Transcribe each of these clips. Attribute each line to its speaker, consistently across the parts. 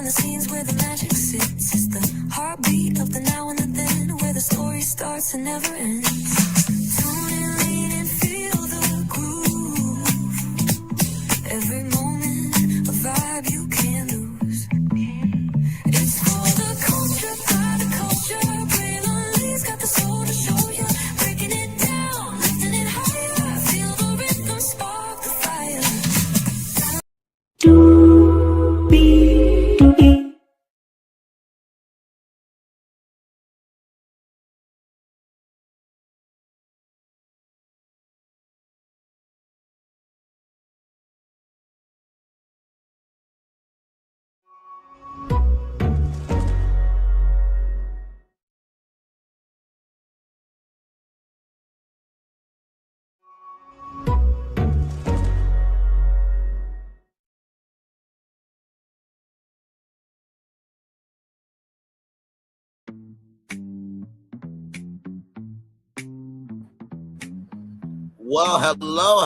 Speaker 1: the scenes where the magic sits. It's the heartbeat of the now and the then, where the story starts and never ends. Tune in, lean and feel the groove. Every moment, a vibe you can't lose. It's for the culture, by the culture. Braylon got the soul to show you. Breaking it down, lifting it higher. Feel the rhythm, spark the fire.
Speaker 2: Well, hello.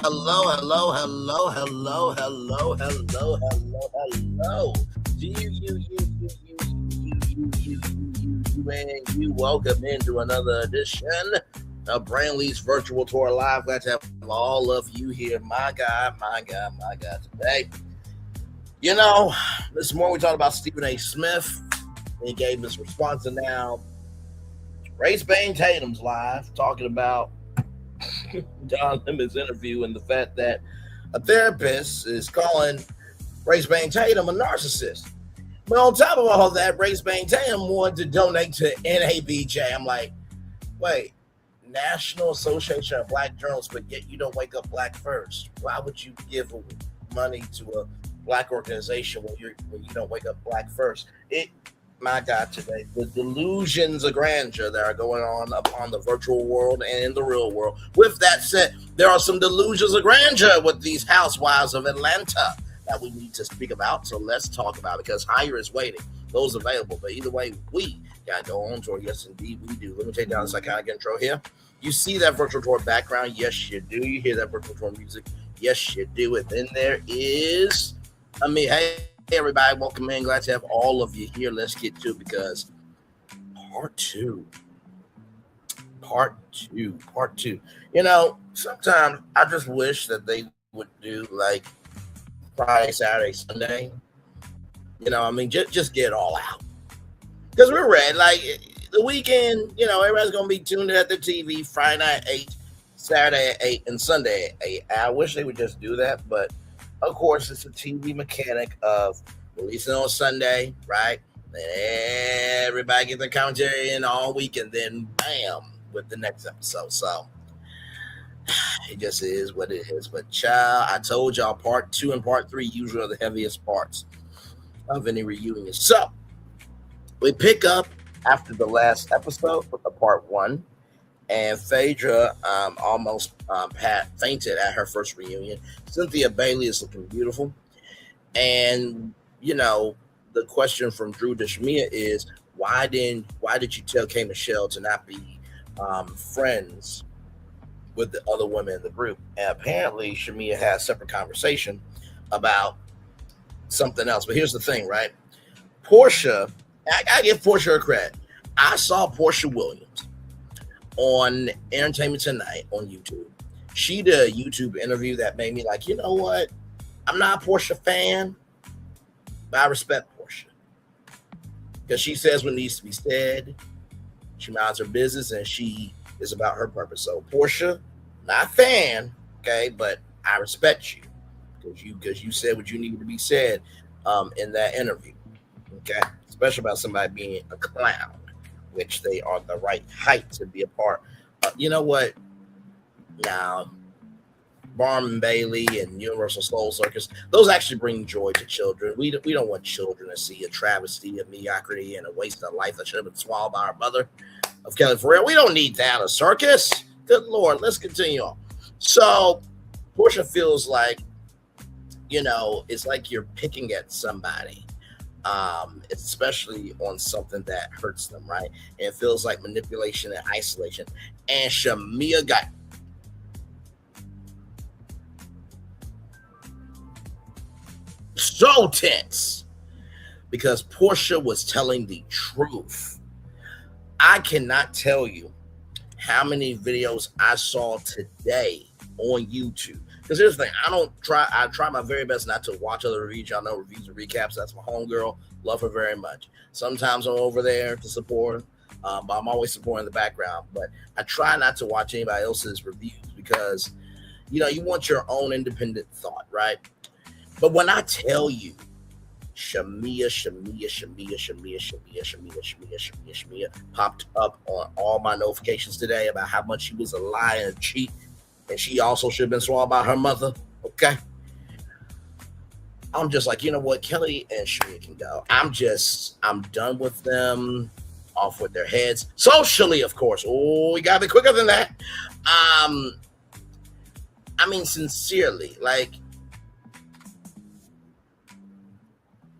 Speaker 2: You. Welcome into another edition of Brandley's Virtual Tour Live. Glad to have all of you here. My God, today. You know, this morning we talked about Stephen A. Smith. He gave his response, and now Race Bane Tatum's live talking about Don Lemon's interview and the fact that a therapist is calling Race Bane Tatum a narcissist. But on top of all that, Race Bane Tatum wanted to donate to NABJ. I'm like, wait, National Association of Black Journalists, but yet you don't wake up black first. Why would you give money to a black organization when you don't wake up black first? My God, today, the delusions of grandeur that are going on upon the virtual world and in the real world. With that said, there are some delusions of grandeur with these housewives of Atlanta that we need to speak about. So let's talk about it, because higher is waiting. Those available. But either way, we got to go on tour. Yes, indeed, we do. Let me take down the psychotic intro here. You see that virtual tour background? Yes, you do. You hear that virtual tour music? Yes, you do. And then there is, hey, everybody, welcome in. Glad to have all of you here. Let's get to it, because part two. You know, sometimes I just wish that they would do like Friday, Saturday, Sunday. You know, just get it all out. Because we're ready. Like the weekend, you know, everybody's going to be tuned in at the TV Friday night at 8, Saturday at 8, and Sunday at 8. I wish they would just do that, but of course, it's a TV mechanic of releasing on Sunday, right? Then everybody gets their commentary in all week, and then bam, with the next episode. So it just is what it is. But child, I told y'all part 2 and part 3 usually are the heaviest parts of any reunion. So we pick up after the last episode with the part 1. And Phaedra almost fainted at her first reunion. Cynthia Bailey is looking beautiful. And, you know, the question from Drew to Shamea is, why did you tell K. Michelle to not be friends with the other women in the group? And apparently Shamea had a separate conversation about something else. But here's the thing, right? Portia, I give Portia her credit. I saw Portia Williams on Entertainment Tonight on YouTube. She did a YouTube interview that made me like, you know what? I'm not a Portia fan, but I respect Portia. Because she says what needs to be said. She minds her business, and she is about her purpose. So Portia, not a fan, okay, but I respect you. Because you said what you needed to be said in that interview. Okay? Especially about somebody being a clown, which they are the right height to be a part of. You know what? Now, Barnum and Bailey and Universal Soul Circus, those actually bring joy to children. We don't want children to see a travesty of mediocrity and a waste of life that should have been swallowed by our mother of Kelli Ferrell. We don't need that, a circus. Good Lord, let's continue on. So, Portia feels like, you know, it's like you're picking at somebody. Especially on something that hurts them, right? And it feels like manipulation and isolation. And Shamea got so tense because Portia was telling the truth. I cannot tell you how many videos I saw today on YouTube. Because here's the thing, I try my very best not to watch other reviews. Y'all know reviews and recaps. That's my homegirl. Love her very much. Sometimes I'm over there to support her, but I'm always supporting the background. But I try not to watch anybody else's reviews because, you want your own independent thought, right? But when I tell you, shamea popped up on all my notifications today about how much she was a liar and cheat, and she also should have been swallowed by her mother. Okay, I'm just like, you know what, Kelli and Shamea can go. I'm done with them. Off with their heads. Socially, of course. Oh, we gotta be quicker than that. I mean, sincerely, like,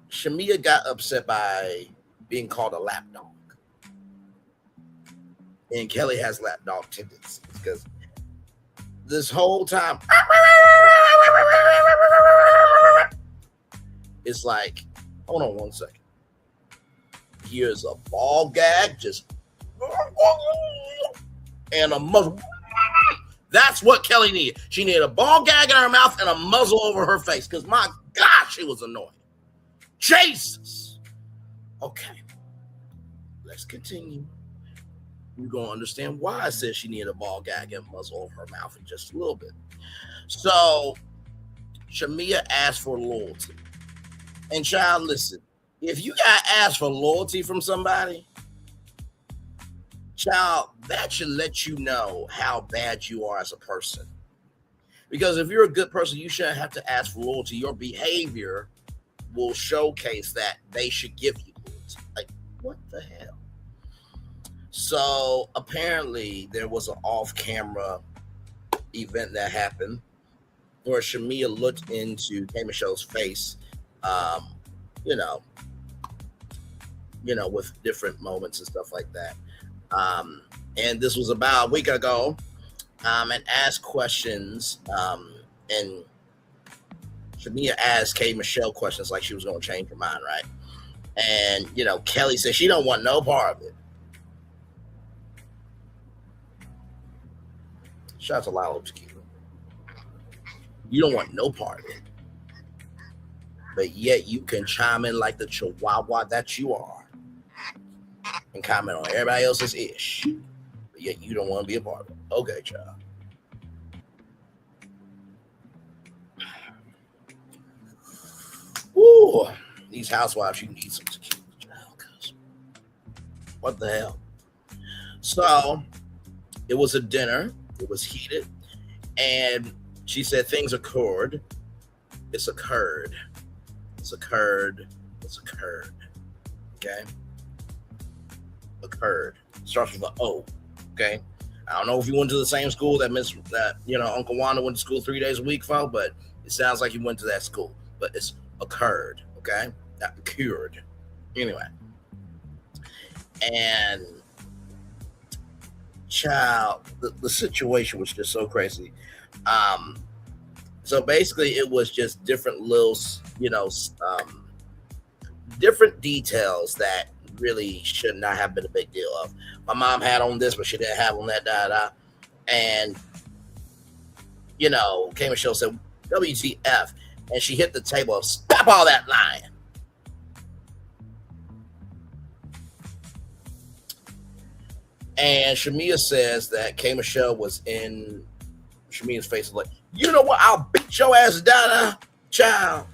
Speaker 2: Shamea got upset by being called a lapdog. And Kelli has lapdog tendencies because this whole time it's like, hold on one second. Here's a ball gag, just and a muzzle. That's what Kelli needed. She needed a ball gag in her mouth and a muzzle over her face because, my gosh, she was annoying. Jesus. Okay, let's continue. You're going to understand why I said she needed a ball gag and muzzle over her mouth in just a little bit. So, Shamea asked for loyalty. And child, listen, if you got asked for loyalty from somebody, child, that should let you know how bad you are as a person. Because if you're a good person, you shouldn't have to ask for loyalty. Your behavior will showcase that they should give you loyalty. Like, what the hell? So apparently there was an off-camera event that happened where Shamea looked into K. Michelle's face, with different moments and stuff like that. And this was about a week ago, and asked questions, and Shamea asked K. Michelle questions like she was going to change her mind, right? And, Kelli said she don't want no part of it. Shout out to Lalo Tequila. You don't want no part of it. But yet you can chime in like the chihuahua that you are and comment on everybody else's ish. But yet you don't want to be a part of it. Okay, child. Ooh, these housewives, you need some tequila, child. Cause what the hell? So it was a dinner. It was heated. And she said things occurred. It's occurred. It's occurred. It's occurred. Okay? Occurred. Starts with an O. Okay? I don't know if you went to the same school that Uncle Wanda went to school 3 days a week for, but it sounds like you went to that school. But it's occurred. Okay? Not occurred. Anyway. And child, the situation was just so crazy. So basically it was just different little, different details that really should not have been a big deal of. My mom had on this, but she didn't have on that, And, K. Michelle said, WTF. And she hit the table, stop all that lying. And Shamea says that K. Michelle was in Shamea's face, like, you know what? I'll beat your ass down, child.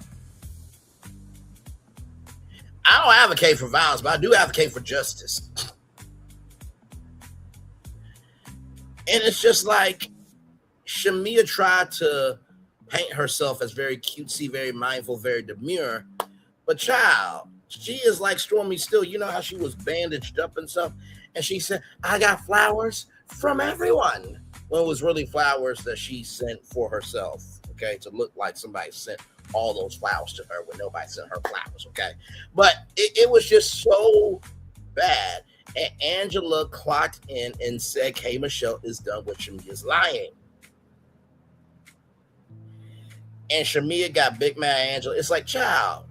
Speaker 2: I don't advocate for violence, but I do advocate for justice. And it's just like Shamea tried to paint herself as very cutesy, very mindful, very demure. But child, she is like Stormy Still. You know how she was bandaged up and stuff? And she said, I got flowers from everyone. Well, it was really flowers that she sent for herself, okay, to look like somebody sent all those flowers to her when nobody sent her flowers, okay? But it was just so bad. And Angela clocked in and said, K. Michelle is done with Shamea's lying. And Shamea got big mad at Angela. It's like, child,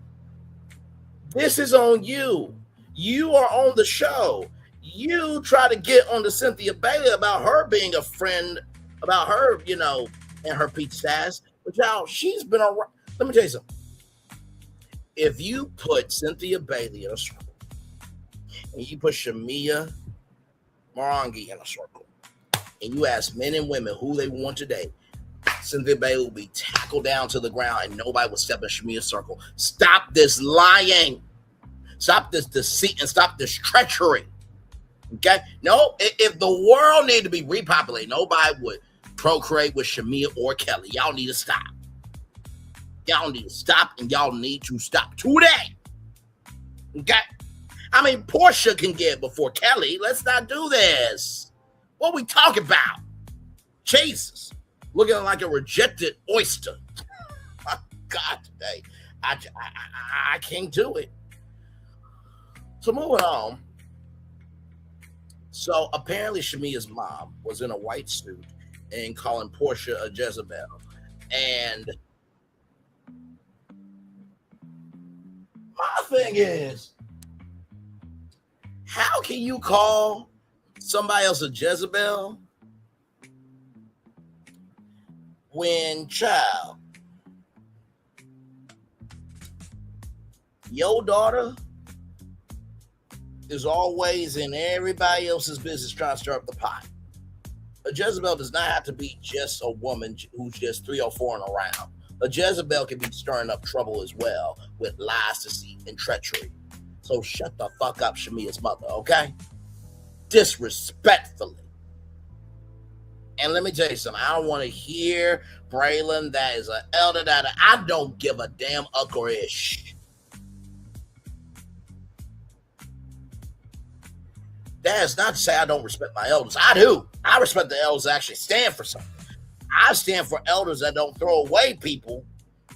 Speaker 2: This is on you. You are on the show. You try to get on to Cynthia Bailey about her being a friend, about her, and her peach status. But y'all, she's been around. Let me tell you something. If you put Cynthia Bailey in a circle and you put Shamea Morangi in a circle and you ask men and women who they want today, Cynthia Bailey will be tackled down to the ground and nobody will step in Shamea's circle. Stop this lying. Stop this deceit and stop this treachery. Okay? No, if the world needed to be repopulated, nobody would procreate with Shamea or Kelli. Y'all need to stop. Y'all need to stop, and y'all need to stop today. Okay? I mean, Portia can get before Kelli. Let's not do this. What are we talking about? Jesus. Looking like a rejected oyster. Oh, God, today. I can't do it. So moving on. So apparently Shamea's mom was in a white suit and calling Portia a Jezebel. And my thing is, how can you call somebody else a Jezebel when, child, your daughter is always in everybody else's business trying to stir up the pot? A Jezebel does not have to be just a woman who's just 3 or 4 and around. A Jezebel can be stirring up trouble as well with lies, deceit, and treachery. So shut the fuck up, Shamea's mother, okay? Disrespectfully. And let me tell you something. I don't want to hear Braylon that is an elder that I don't give a damn uckerish. That is not to say I don't respect my elders. I do. I respect the elders that actually stand for something. I stand for elders that don't throw away people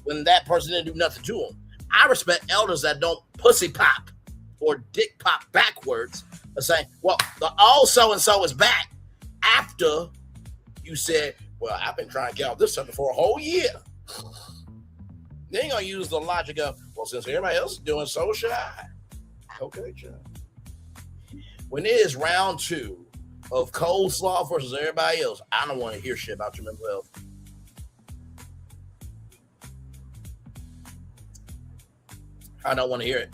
Speaker 2: when that person didn't do nothing to them. I respect elders that don't pussy pop or dick pop backwards and say, well, the old so-and-so is back after you said, well, I've been trying to get off this something for a whole year. They ain't going to use the logic of, well, since everybody else is doing, so should I. Okay, John. When it is round 2 of coleslaw versus everybody else, I don't want to hear shit about your mental health. I don't want to hear it.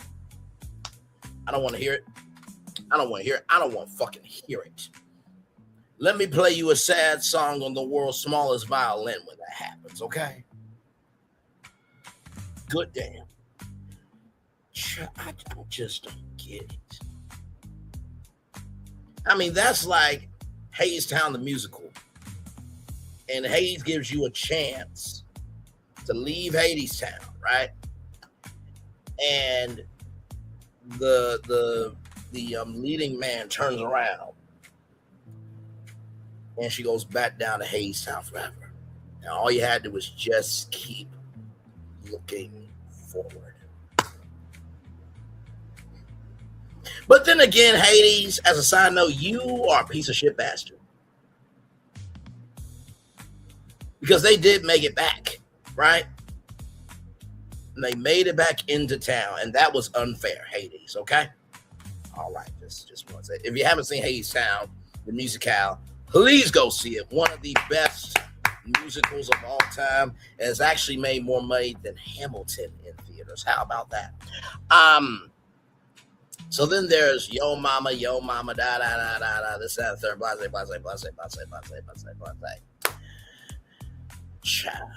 Speaker 2: I don't want to hear it. I don't want to hear it. I don't want to fucking hear it. Let me play you a sad song on the world's smallest violin when that happens, okay? Good damn. I just don't get it. I mean, that's like Hadestown the musical. And Hades gives you a chance to leave Hadestown, right? And the leading man turns around and she goes back down to Hadestown forever. And all you had to do was just keep looking forward. But then again, Hades, as a side note, you are a piece of shit bastard. Because they did make it back, right? And they made it back into town, and that was unfair, Hades, okay? All right, just want to say, if you haven't seen Hadestown, the musical, please go see it. One of the best musicals of all time. It has actually made more money than Hamilton in theaters. How about that? So then there's Yo Mama, da da da da da. This, that, third, blase. Child.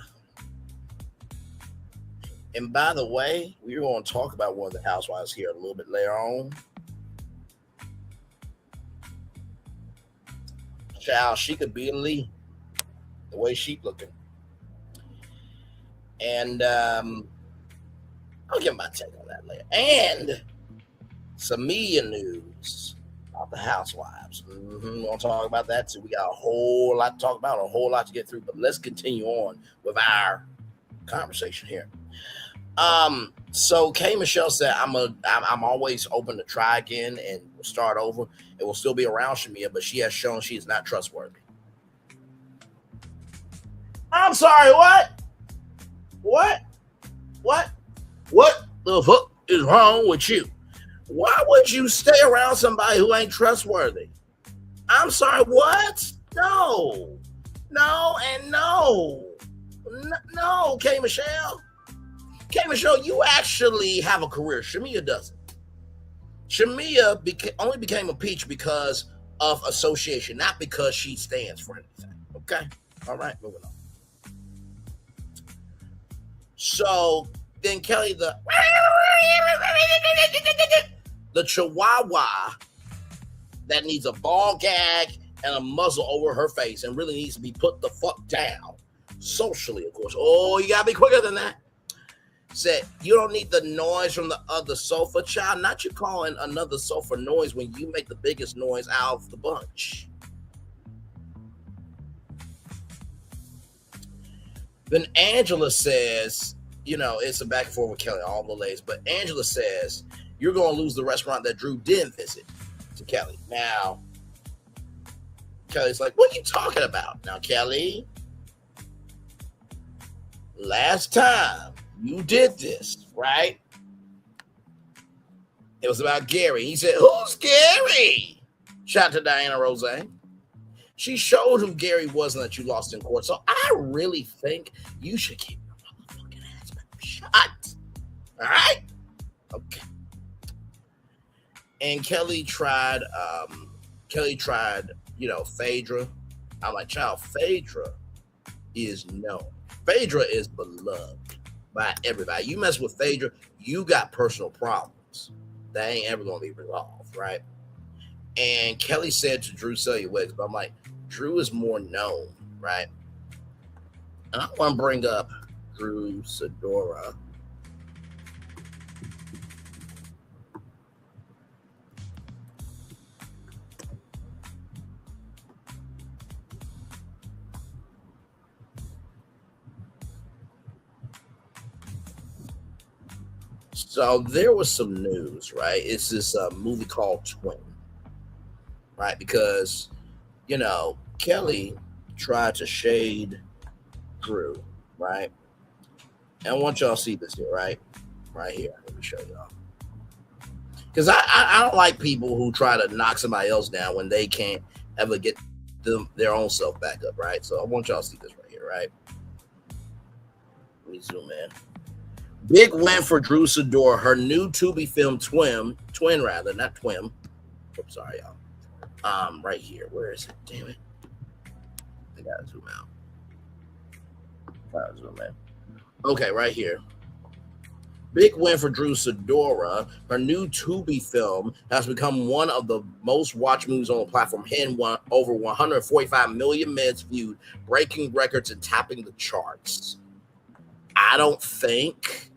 Speaker 2: And by the way, we're going to talk about one of the housewives here a little bit later on. Child, she could be a Lee, the way she's looking. And I'll give my take on that later. And some media news about the housewives. We'll talk about that too. We got a whole lot to talk about, a whole lot to get through, but let's continue on with our conversation here. So K. Michelle said, I'm always open to try again and start over. It will still be around Shamea, but she has shown she is not trustworthy. I'm sorry, what? What the fuck is wrong with you? Why would you stay around somebody who ain't trustworthy? I'm sorry, what? No. No and no. No, K. Michelle. K. Michelle, you actually have a career. Shamea doesn't. Shamea only became a peach because of association, not because she stands for anything. Okay? All right, moving on. So then Kelli, the chihuahua that needs a ball gag and a muzzle over her face and really needs to be put the fuck down. Socially, of course. Oh, you gotta be quicker than that. Said, you don't need the noise from the other sofa, child. Not you calling another sofa noise when you make the biggest noise out of the bunch. Then Angela says, it's a back and forth with Kelli, all the ladies, but Angela says, you're going to lose the restaurant that Drew didn't visit to Kelli. Now, Kelly's like, what are you talking about? Now, Kelli, last time you did this, right? It was about Gary. He said, who's Gary? Shout out to Diana Rose. She showed who Gary was and that you lost in court. So I really think you should keep your motherfucking ass shut. All right? Okay. And Kelli tried, Phaedra. I'm like, child, Phaedra is known. Phaedra is beloved by everybody. You mess with Phaedra, you got personal problems that ain't ever gonna be resolved, right? And Kelli said to Drew, sell your wigs, but I'm like, Drew is more known, right? And I want to bring up Drew Sidora. So there was some news, right? It's this movie called Twin, right? Because, Kelli tried to shade Drew, right? And I want y'all to see this here, right? Right here. Let me show y'all. Because I don't like people who try to knock somebody else down when they can't ever get their own self back up, right? So I want y'all to see this right here, right? Let me zoom in. Big win for Drew Sidora. Her new to-be film twin, not twin. I'm sorry, y'all. Right here. Where is it? Damn it. I gotta zoom out. Gotta zoom in. Okay, right here. Big win for Drew Sidora. Her new to-be film has become one of the most watched movies on the platform, hitting over 145 million minutes viewed, breaking records and topping the charts. I don't think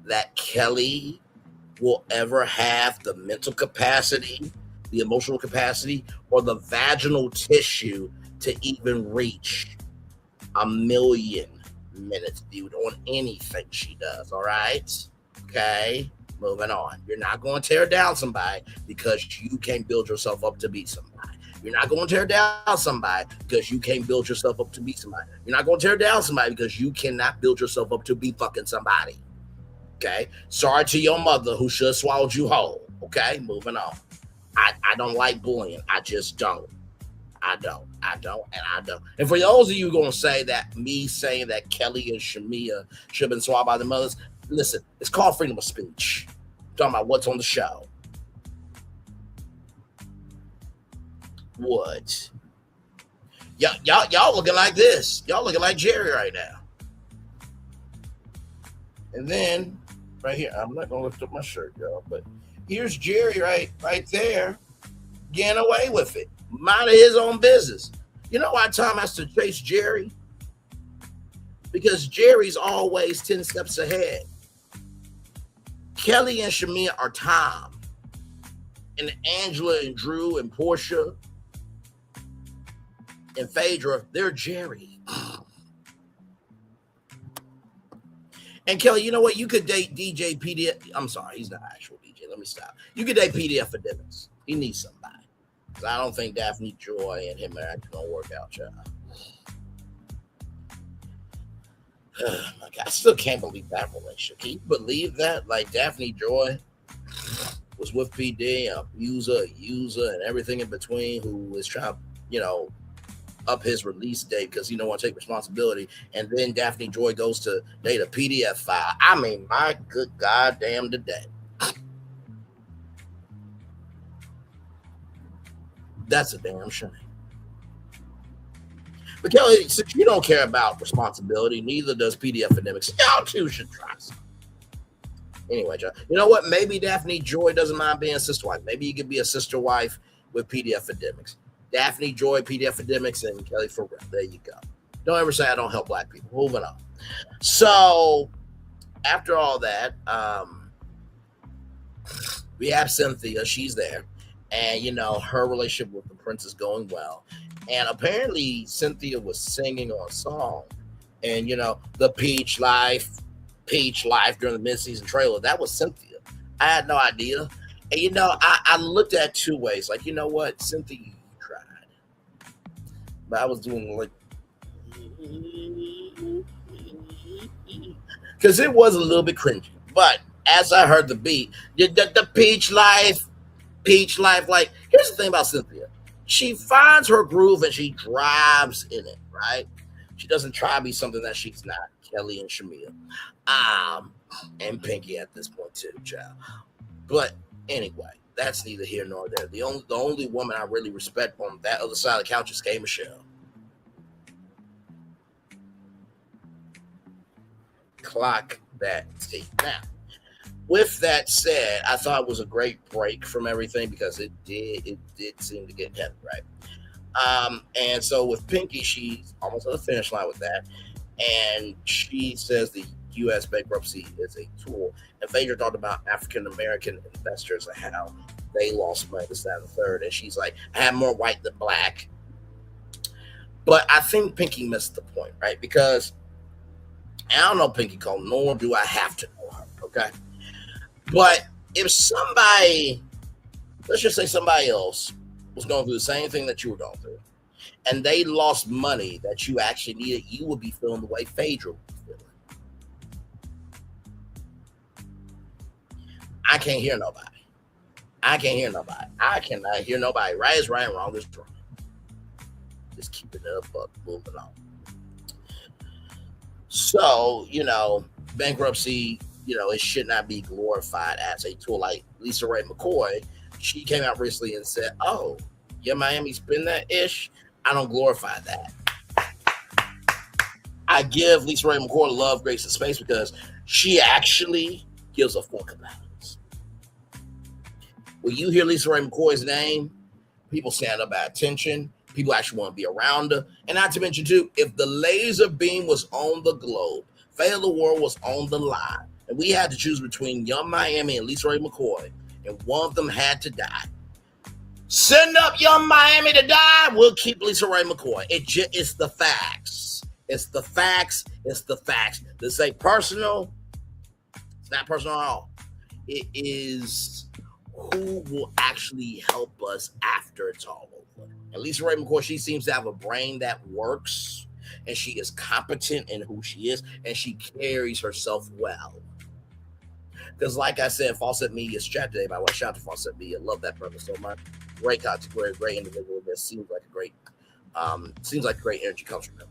Speaker 2: that Kelli will ever have the mental capacity, the emotional capacity, or the vaginal tissue to even reach 1 million minutes viewed on anything she does. All right? Okay, moving on. You're not going to tear down somebody because you can't build yourself up to be somebody. You're not going to tear down somebody because you can't build yourself up to be somebody. You're not going to tear down somebody because you cannot build yourself up to be fucking somebody. Okay? Sorry to your mother who should have swallowed you whole. Okay? Moving on. I don't like bullying. I just don't. I don't. And for those of you going to say that me saying that Kelli and Shamea should have been swallowed by the mothers, listen, it's called freedom of speech. I'm talking about what's on the show. What? Y'all looking like this. Y'all looking like Jerry right now. And then right here, I'm not gonna lift up my shirt, y'all, but here's Jerry right there, getting away with it, minding his own business. You know why Tom has to chase Jerry? Because Jerry's always 10 steps ahead. Kelli and Shamea are Tom, and Angela and Drew and Portia and Phaedra, they're Jerry. And Kelli, you know what? You could date DJ PDF. I'm sorry, he's not actual DJ. Let me stop. You could date PDF for dinners. He needs somebody. Because I don't think Daphne Joy and him are actually going to work out, child. Like, I still can't believe that relationship. Can you believe that? Like Daphne Joy was with PD, a user, and everything in between, who was trying to, you know, up his release date because he don't want to take responsibility. And then Daphne Joy goes to date a PDF file. I mean, my good goddamn today. That's a damn shame. But Kelly, since you don't care about responsibility, neither does PDF Endemics. Y'all two should try some. Anyway, John, you know what? Maybe Daphne Joy doesn't mind being a sister wife. Maybe you could be a sister wife with PDF Endemics. Daphne Joy, PDF Endemics, and Kelly for real. There you go. Don't ever say I don't help black people. Moving on. So after all that, we have Cynthia. She's there, and her relationship with the prince is going well. And apparently, Cynthia was singing on a song, and the Peach Life during the mid-season trailer. That was Cynthia. I had no idea. And I looked at two ways. Like, you know what, Cynthia, you tried, but I was doing like, because it was a little bit cringy. But as I heard the beat, the Peach Life. Like, here's the thing about Cynthia: she finds her groove and she drives in it. Right? She doesn't try to be something that she's not. Kelli and Shamea, and Pinky at this point too, child. But anyway, that's neither here nor there. The only woman I really respect on that other side of the couch is K Michelle. Clock that tape. Now, with that said, I thought it was a great break from everything because it did seem to get heavy, right? And so with Pinky, she's almost at the finish line with that, and she says the U.S. bankruptcy is a tool. And Phaedra talked about African American investors and how they lost money, this, that, and the third. And she's like, I have more white than black. But I think Pinky missed the point, right? Because I don't know Pinky Cole, nor do I have to know her, okay? But if somebody, let's just say somebody else was going through the same thing that you were going through, and they lost money that you actually needed, you would be feeling the way Phaedra would be feeling. I can't hear nobody. I cannot hear nobody. Right is right, wrong is wrong. Just keep it up, but moving on. So, bankruptcy, it should not be glorified as a tool. Like Lisa Ray McCoy, she came out recently and said, oh, yeah, Miami's been that ish. I don't glorify that. I give Lisa Ray McCoy love, grace, and space because she actually gives a fuck about it. When you hear Lisa Ray McCoy's name, people stand up at attention. People actually want to be around her. And not to mention, too, if the laser beam was on the globe, fate of the world was on the line, and we had to choose between Young Miami and Lisa Ray McCoy, and one of them had to die. Send up Young Miami to die. We'll keep Lisa Ray McCoy. It's the facts. It's the facts. It's the facts. This ain't personal. It's not personal at all. It is who will actually help us after it's all over. And Lisa Ray McCoy, she seems to have a brain that works, and she is competent in who she is, and she carries herself well. Because, like I said, Fawcett Media's chat today, by the way, shout out to Fawcett Media. Love that brother so much. Great content, great individual. That seems like a great energy comes from him.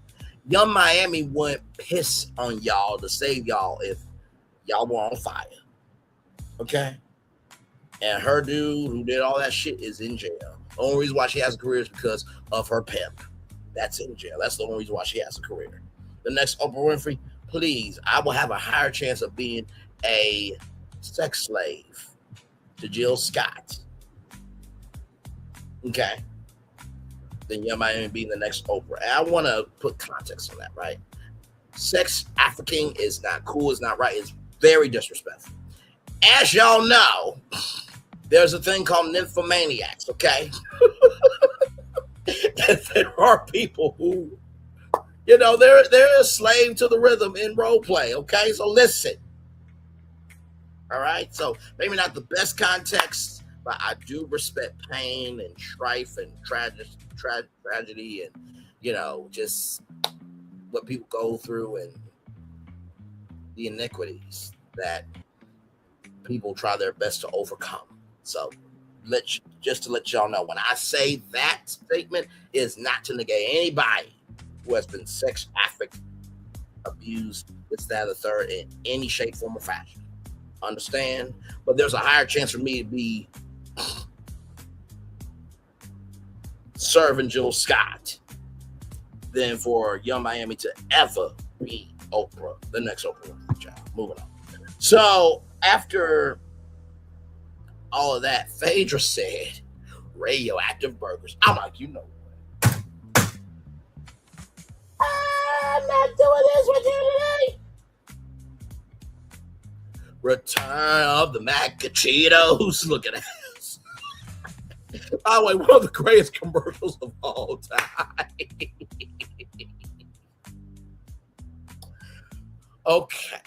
Speaker 2: Young Miami wouldn't piss on y'all to save y'all if y'all were on fire. Okay? And her dude who did all that shit is in jail. The only reason why she has a career is because of her pimp. That's in jail. That's the only reason why she has a career. The next Oprah Winfrey, please, I will have a higher chance of being a sex slave to Jill Scott. Okay. Then Young Miami being the next Oprah. And I want to put context on that, right? Sex African is not cool. It's not right. It's very disrespectful. As y'all know, there's a thing called nymphomaniacs, okay? There are people who, they're a slave to the rhythm in role play, okay? So listen. All right? So maybe not the best context, but I do respect pain and strife and tragedy and, just what people go through. And the iniquities that people try their best to overcome. So just to let y'all know, when I say that statement, is not to negate anybody who has been sex trafficked, abused, this, that, or the third, in any shape, form, or fashion. Understand? But there's a higher chance for me to be serving Jill Scott than for Young Miami to ever be Oprah, the next Oprah Winfrey child. Moving on. So after all of that, Phaedra said, radioactive burgers. I'm like, you know what? I'm not doing this with you today. Return of the Mac Cheetos. Look at this. By the way, one of the greatest commercials of all time. Okay.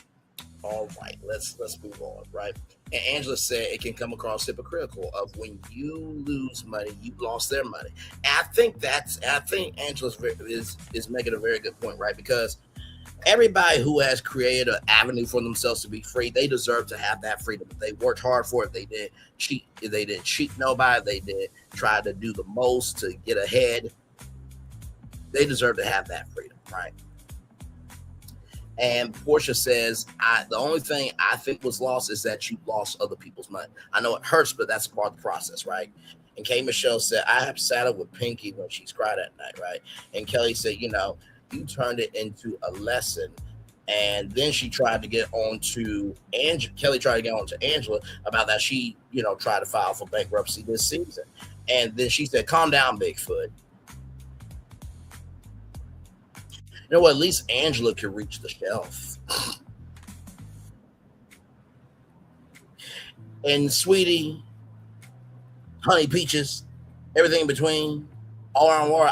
Speaker 2: All right, let's move on, right? And Angela said it can come across hypocritical of when you lose money, you lost their money. And I think Angela is making a very good point, right? Because everybody who has created an avenue for themselves to be free, they deserve to have that freedom. They worked hard for it. They didn't cheat nobody. They didn't try to do the most to get ahead. They deserve to have that freedom, right? And Portia says, the only thing I think was lost is that you lost other people's money. I know it hurts, but that's part of the process, right? And K. Michelle said, I have sat up with Pinky when she's cried at night, right? And Kelly said, you turned it into a lesson. And then she tried to get on to Kelly tried to get on to Angela about that she, tried to file for bankruptcy this season. And then she said, calm down, Bigfoot. You know what? At least Angela can reach the shelf. And Sweetie, Honey Peaches, everything in between, all around war,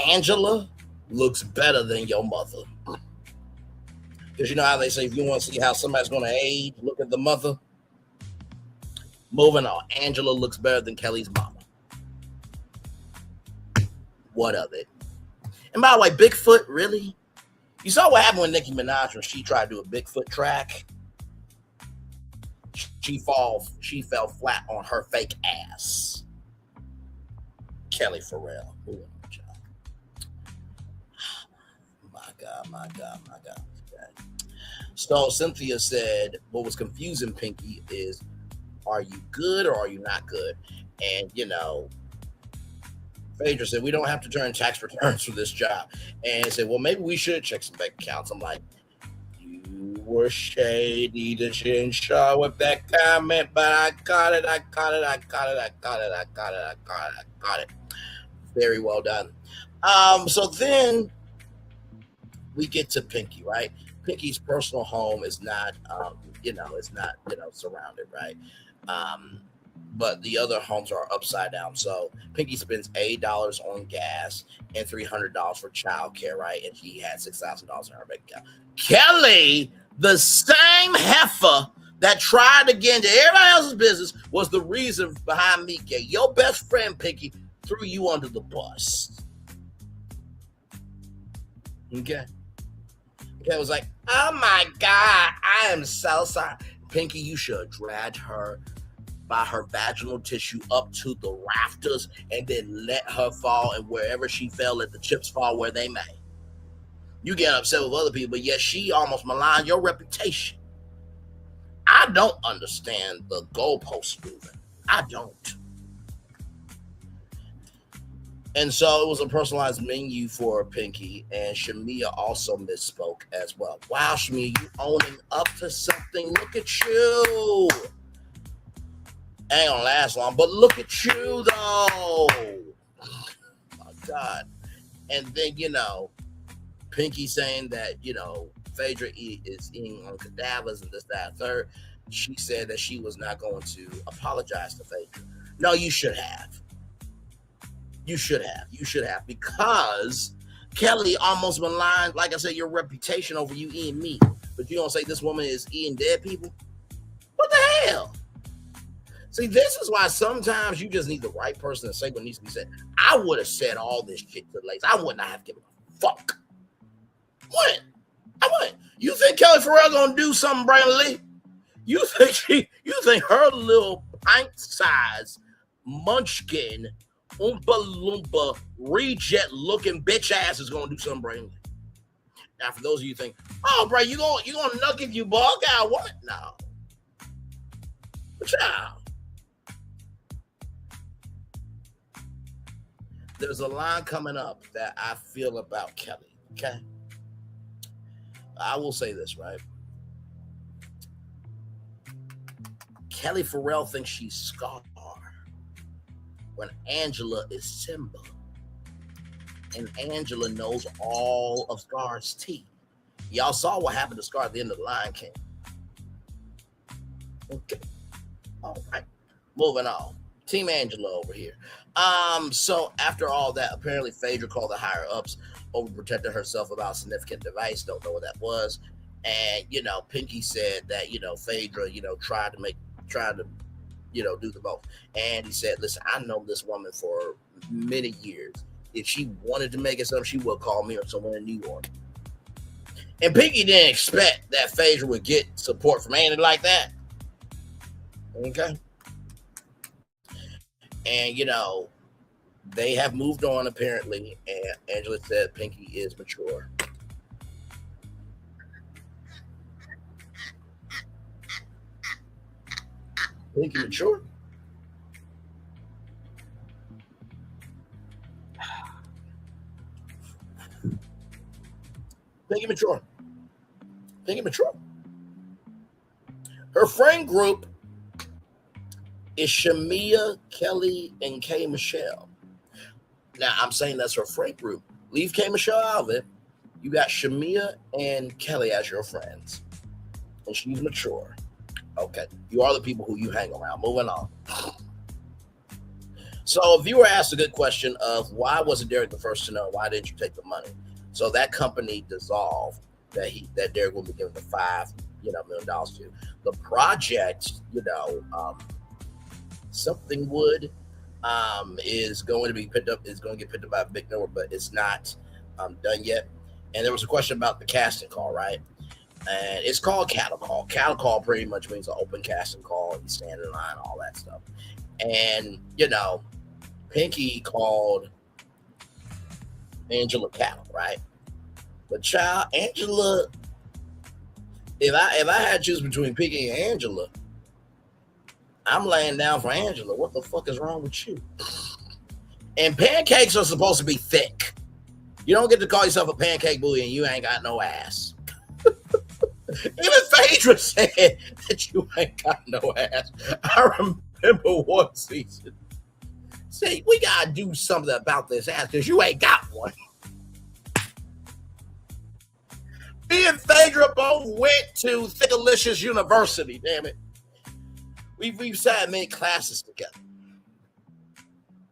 Speaker 2: Angela looks better than your mother. Because you know how they say, if you want to see how somebody's going to age, look at the mother. Moving on. Angela looks better than Kelly's mama. What of it? And by the way, Bigfoot, really? You saw what happened with Nicki Minaj when she tried to do a Bigfoot track? She fell flat on her fake ass. Kelly Farrell. Ooh, my God. So Cynthia said, what was confusing Pinky is, are you good or are you not good? And, Phaedra said, we don't have to turn tax returns for this job. And said, well, maybe we should check some bank accounts. I'm like, you were shady to Shin Shaw with that comment, but I got it. Very well done. So then we get to Pinky, right? Pinky's personal home is not, surrounded, right? But the other homes are upside down. So Pinky spends $8 on gas and $300 for childcare, right? And she had $6,000 in her bank account. Kelly, the same heifer that tried to get into everybody else's business, was the reason behind Mika. Your best friend, Pinky, threw you under the bus. Okay? Kelly was like, oh my God, I am so sorry. Pinky, you should have dragged her by her vaginal tissue up to the rafters and then let her fall, and wherever she fell, let the chips fall where they may. You get upset with other people, but yet she almost maligned your reputation. I don't understand the goalpost moving. I don't. And so it was a personalized menu for Pinky, and Shamea also misspoke as well. Wow, Shamea, you owning up to something. Look at you. Ain't gonna last long, but look at you though. My God. And then, Pinky saying that, Phaedra is eating on cadavers and this, that, third. She said that she was not going to apologize to Phaedra. No, you should have. You should have, because Kelly almost maligned, like I said, your reputation over you eating meat. But you don't say this woman is eating dead people? What the hell? See, this is why sometimes you just need the right person to say what needs to be said. I would have said all this shit to the ladies. I would not have given a fuck. What? I wouldn't. You think Kelly Farrell gonna do something, Brandon Lee? You think her little pint-sized munchkin, oompa loompa, reject looking bitch ass is gonna do something, Brandon Lee? Now, for those of you who think, oh, bro, you gonna nuck if you bug out? What? No. Child. There's a line coming up that I feel about Kelly. Okay. I will say this, right? Kelly Farrell thinks she's Scar when Angela is Simba. And Angela knows all of Scar's tea. Y'all saw what happened to Scar at the end of the Lion King. Okay. All right. Moving on. Team Angela over here. So after all that, apparently Phaedra called the higher ups, overprotected herself about a significant device. Don't know what that was. And Pinky said that Phaedra tried to do the most. And he said, listen, I know this woman for many years. If she wanted to make it something, she would call me or someone in New York. And Pinky didn't expect that Phaedra would get support from Andy like that. Okay. And they have moved on apparently, and Angela said Pinky is mature. Pinky mature? Pinky mature. Pinky mature. Her friend group is Shamea, Kelli, and K. Michelle. Now, I'm saying that's her friend group. Leave K. Michelle out of it. You got Shamea and Kelli as your friends. And she's mature. Okay. You are the people who you hang around. Moving on. So a viewer asked a good question of why wasn't Derek the first to know? Why didn't you take the money? So that company dissolved that Derek will be given the $5 million to. The project, Something Wood is going to be picked up, is going to get picked up by a big number, but it's not done yet. And there was a question about the casting call, right? And it's called cattle call. Cattle call pretty much means an open casting call. You stand in line, all that stuff. And, Pinky called Angela cattle, right? But child, Angela, if I had to choose between Pinky and Angela, I'm laying down for Angela. What the fuck is wrong with you? And pancakes are supposed to be thick. You don't get to call yourself a pancake bully and you ain't got no ass. Even Phaedra said that you ain't got no ass. I remember one season. Say, we gotta do something about this ass because you ain't got one. Me and Phaedra both went to Thickalicious University, damn it. We've sat in many classes together.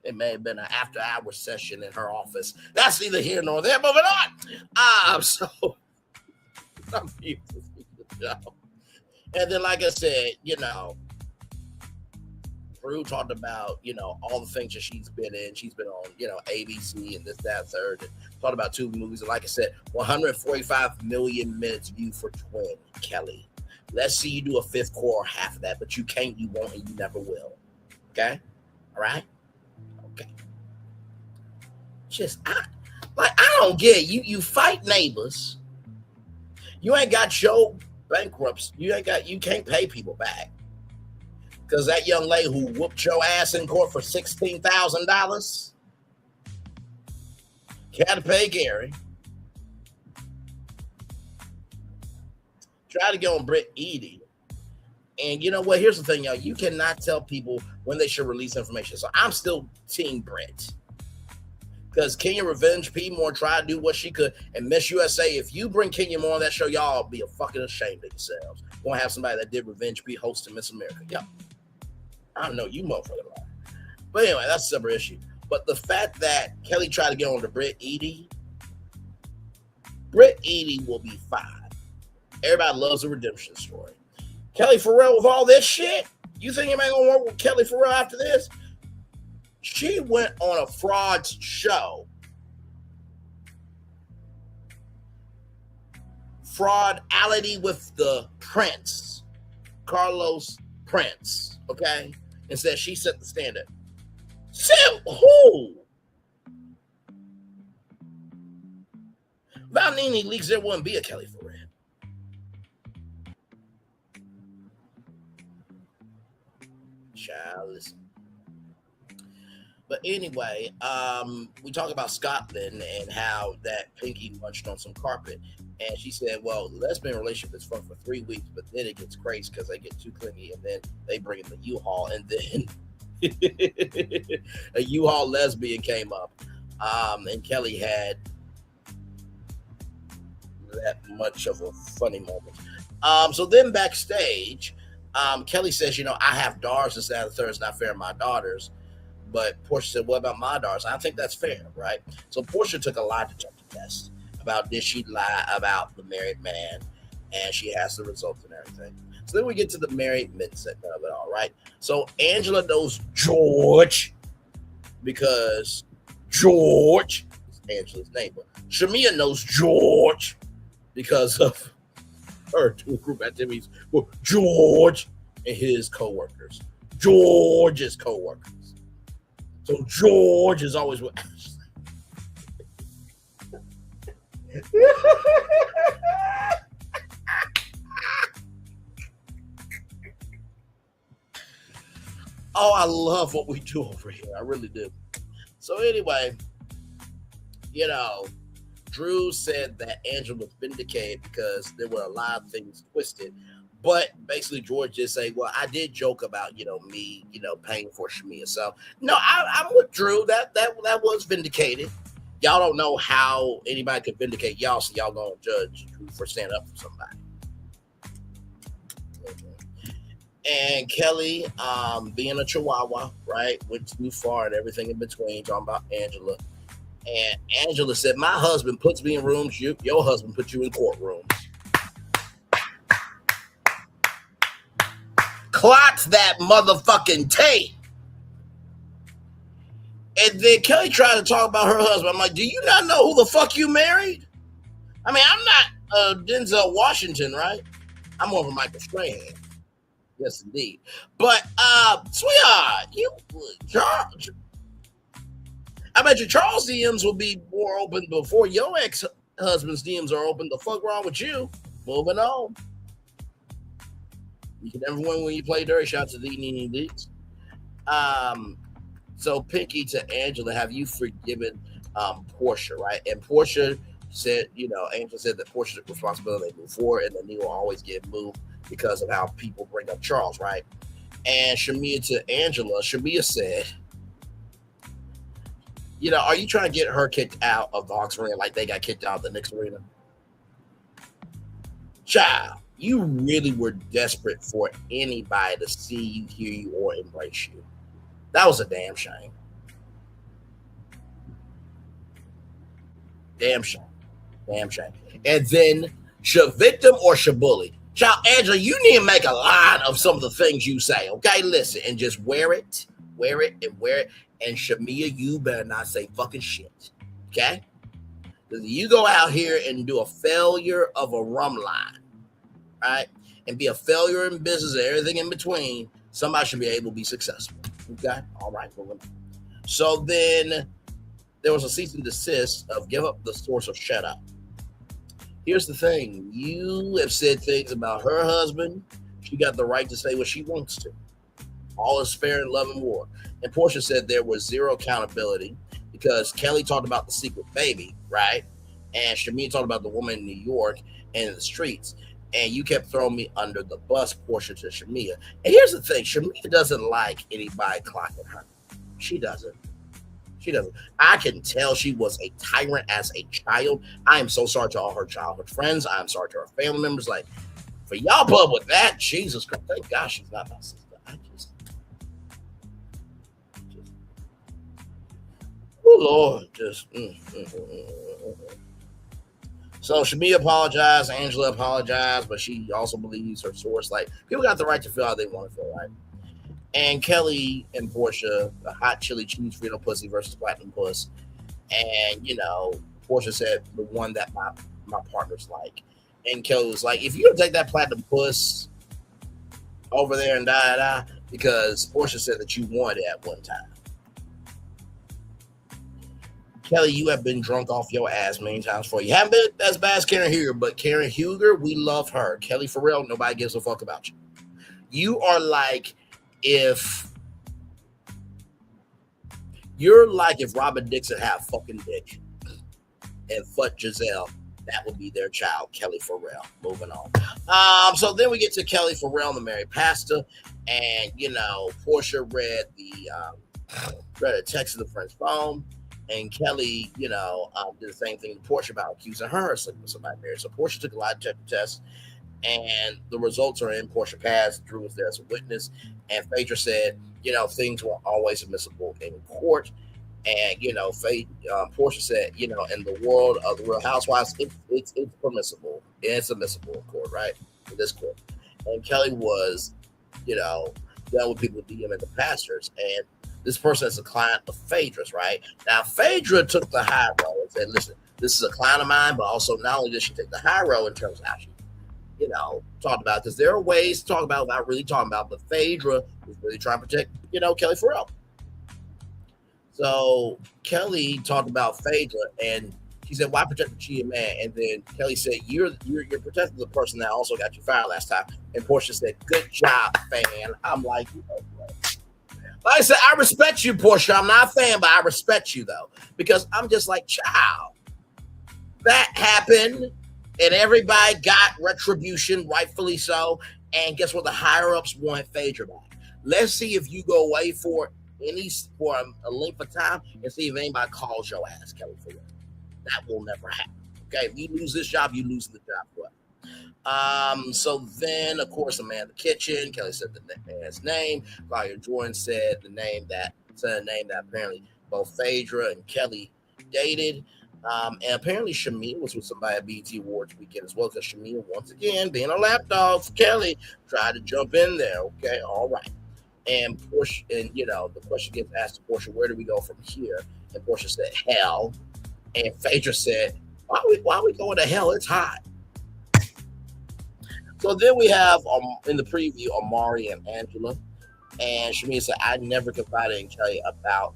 Speaker 2: It may have been an after-hour session in her office. That's neither here nor there. Moving on. So I'm beautiful. And then, like I said, Drew talked about, all the things that she's been in. She's been on, ABC and this, that, third. And talked about 2 movies. And like I said, 145 million minutes viewed for Twin, Kelly. Let's see you do a 5th core, half of that, but you can't, you won't, and you never will. Okay? All right? Okay. I don't get it. You fight neighbors. You ain't got your bankruptcy. You can't pay people back. Because that young lady who whooped your ass in court for $16,000 had to pay Gary. Try to get on Britt Edie. And you know what? Here's the thing, y'all. You cannot tell people when they should release information. So I'm still team Britt. Because Kenya Revenge P. Moore tried to do what she could. And Miss USA, if you bring Kenya Moore on that show, y'all be a fucking ashamed of yourselves. We're going to have somebody that did Revenge P hosting Miss America. Yeah. I don't know. You motherfucker lie. But anyway, that's a separate issue. But the fact that Kelly tried to get on to Britt Edie will be fine. Everybody loves a redemption story. Kelly Farrell with all this shit? You think you ain't going to work with Kelly Farrell after this? She went on a fraud show fraudality with the prince, Carlos Prince, okay? And said she set the standard. Said who? Without Nene Leakes, there wouldn't be a Kelly for Red. Child, listen. But anyway, we talk about Scotland and how that Pinky munched on some carpet. And she said, well, lesbian relationship is fun for 3 weeks, but then it gets crazy because they get too clingy, and then they bring in the U-Haul, and then a U-Haul lesbian came up. And Kelly had that much of a funny moment. So then backstage, Kelly says, I have daughters this, that, and the third. It's not fair to my daughters. But Portia said, what about my daughters? I think that's fair, right? So Portia took a lie detector test about did she lie about the married man, and she has the results and everything. So then we get to the married men segment of it all, right? So Angela knows George because George is Angela's neighbor. Shamea knows George because of her two group activities with George and his co-workers. George's co-workers. So George is always with Ashley. Oh, I love what we do over here. I really do. So anyway, Drew said that Angela was vindicated because there were a lot of things twisted. But basically, George just say, well, I did joke about, me, paying for Shamea. So, no, I'm with Drew. That was vindicated. Y'all don't know how anybody could vindicate y'all, so y'all gonna judge Drew for standing up for somebody. And Kelly, being a chihuahua, right, went too far and everything in between, talking about Angela. And Angela said, my husband puts me in rooms, your husband puts you in courtrooms. Clock that motherfucking tape. And then Kelly tried to talk about her husband. I'm like, do you not know who the fuck you married? I mean, I'm not Denzel Washington, right? I'm more of a Michael Strahan. Yes, indeed. But, sweetheart, I bet your Charles DMs will be more open before your ex-husband's DMs are open. The fuck wrong with you? Moving on. You can never win when you play dirty. Shout out to the Nene Leakes. So Pinky to Angela, have you forgiven Portia, right? And Portia said, Angela said that Portia's responsibility to move forward, and then he will always get moved because of how people bring up Charles, right? And Shamea to Angela, Shamea said, are you trying to get her kicked out of the Hawks arena like they got kicked out of the Knicks arena? Child, you really were desperate for anybody to see you, hear you, or embrace you. That was a damn shame. Damn shame. Damn shame. And then, victim or bully? Child, Angela, you need to make a line of some of the things you say, okay? Listen, and just wear it. And Shamea, you better not say fucking shit, okay? Because you go out here and do a failure of a rum line, right? And be a failure in business and everything in between, somebody should be able to be successful, okay? All right, so then there was a cease and desist of give up the source of shut up. Here's the thing. You have said things about her husband. She got the right to say what she wants to. All is fair in love and war. And Portia said there was zero accountability because Kelly talked about the secret baby, right? And Shamea talked about the woman in New York and in the streets. And you kept throwing me under the bus, Portia to Shamea. And here's the thing. Shamea doesn't like anybody clocking her. She doesn't. I can tell she was a tyrant as a child. I am so sorry to all her childhood friends. I am sorry to her family members. Like, for y'all put up with that, Jesus Christ. Thank God she's not my sister. Oh, Lord. So Shamea apologized. Angela apologized, but she also believes her source. Like, people got the right to feel how they want to feel, right? And Kelly and Portia, the hot chili cheese Frito pussy versus platinum puss. And, Portia said the one that my partners like. And Kelly was like, if you don't take that platinum puss over there and die, because Portia said that you wanted it at one time. Kelly, you have been drunk off your ass many times before. You haven't been as bad as Karen Huger, but Karen Huger, we love her. Kelly Farrell, nobody gives a fuck about you. You are like if Robin Dixon had a fucking dick and fuck Giselle, that would be their child, Kelly Farrell. Moving on. So then we get to Kelly Farrell and the Married Pastor, and Portia read a text to the friend's phone. And Kelly, did the same thing to Portia about accusing her of sleeping with somebody married. So Portia took a lie detector test, and the results are in. Portia passed. Drew was there as a witness, and Phaedra said, things were always admissible in court. And Portia said, in the world of the Real Housewives, it's permissible. It's admissible in court, right? In this court. And Kelly was, dealt with people DMing the pastors, and this person is a client of Phaedra's, right? Now, Phaedra took the high road and said, listen, this is a client of mine, but also not only did she take the high road in terms of how she, talked about this. There are ways to talk about without really talking about, but Phaedra was really trying to protect, Kelly Farrell. So Kelly talked about Phaedra, and she said, why protect the cheating man? And then Kelly said, you're protecting the person that also got you fired last time. And Portia said, good job, fan. I'm like, like I said, I respect you, Portia. I'm not a fan, but I respect you, though, because I'm just like, child, that happened, and everybody got retribution, rightfully so. And guess what? The higher-ups want Phaedra back. Let's see if you go away for a length of time and see if anybody calls your ass, Kelly Farrell. That will never happen. Okay, if you lose this job, you lose the job. What? So then, of course, the man in the kitchen, Kelly said the man's name. Claudia Jordan said the name that apparently both Phaedra and Kelly dated. And apparently Shamea was with somebody at BET Awards weekend as well, because Shamea, once again, being a lapdog for Kelly, tried to jump in there. Okay, all right. And Portia, and the question gets asked to Portia, where do we go from here? And Portia said, hell. And Phaedra said, why are we going to hell? It's hot. So then we have in the preview Amari and Angela, and Shamea said, I never confided in Kelly about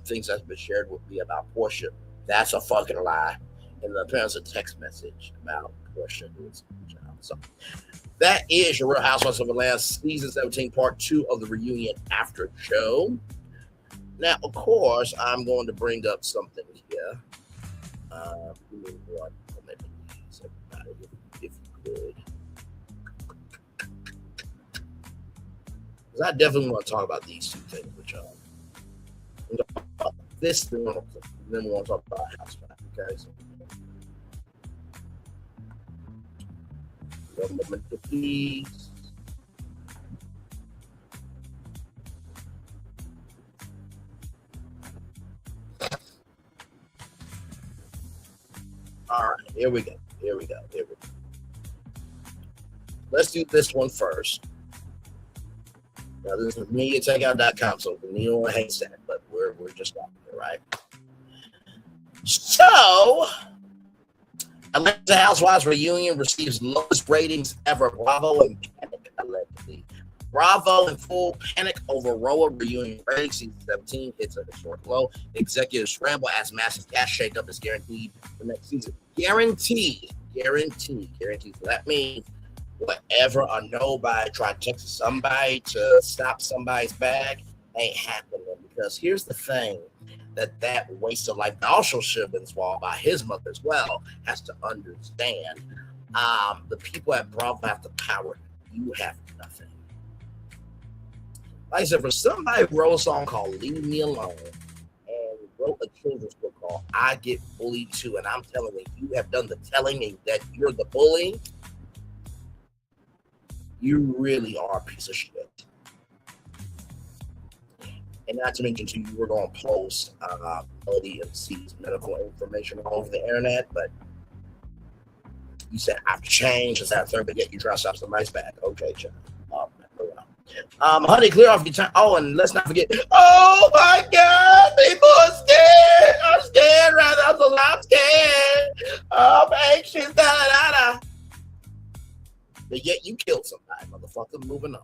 Speaker 2: things that's been shared with me about Portia. That's a fucking lie. And apparently a text message about Portia doing something. So that is your Real Housewives of Atlanta season 17, part 2 of the reunion after show. Now, of course, I'm going to bring up something here. Give me 1 minute, everybody, if you could. Because I definitely want to talk about these two things with y'all. This thing, then we want to talk about Housewives, okay? So, 1 moment, please. All right, here we go. Let's do this one first. Now, this is MediaTakeout.com, so Neil hates that, but we're just out here, right? So, Atlanta Housewives reunion receives lowest ratings ever. Bravo and panic, allegedly. Bravo in full panic over Roa reunion ratings. Season 17 hits a historic low. Executive scramble as massive cash shakeup is guaranteed for next season. Guaranteed. So that means whatever or nobody tried to text somebody to stop somebody's bag ain't happening, because here's the thing that waste of life also should have been swallowed by his mother as well, has to understand. The people at Bravo have the power. You have nothing. Like I said, for somebody who wrote a song called Leave Me Alone and wrote a children's book called I Get Bullied Too, and I'm telling you have done the telling and that you're the bully, you really are a piece of shit. And not to mention, too, you were going to post Melody and C's medical information all over the internet, but you said, I've changed, it's that third, but yet you try to stop somebody's back. Okay, John. Honey, clear off your time. Oh, and let's not forget, oh my God, people are scared. I'm scared right now, so I'm scared. I'm anxious, da da da. But yet you killed somebody, motherfucker. Moving on.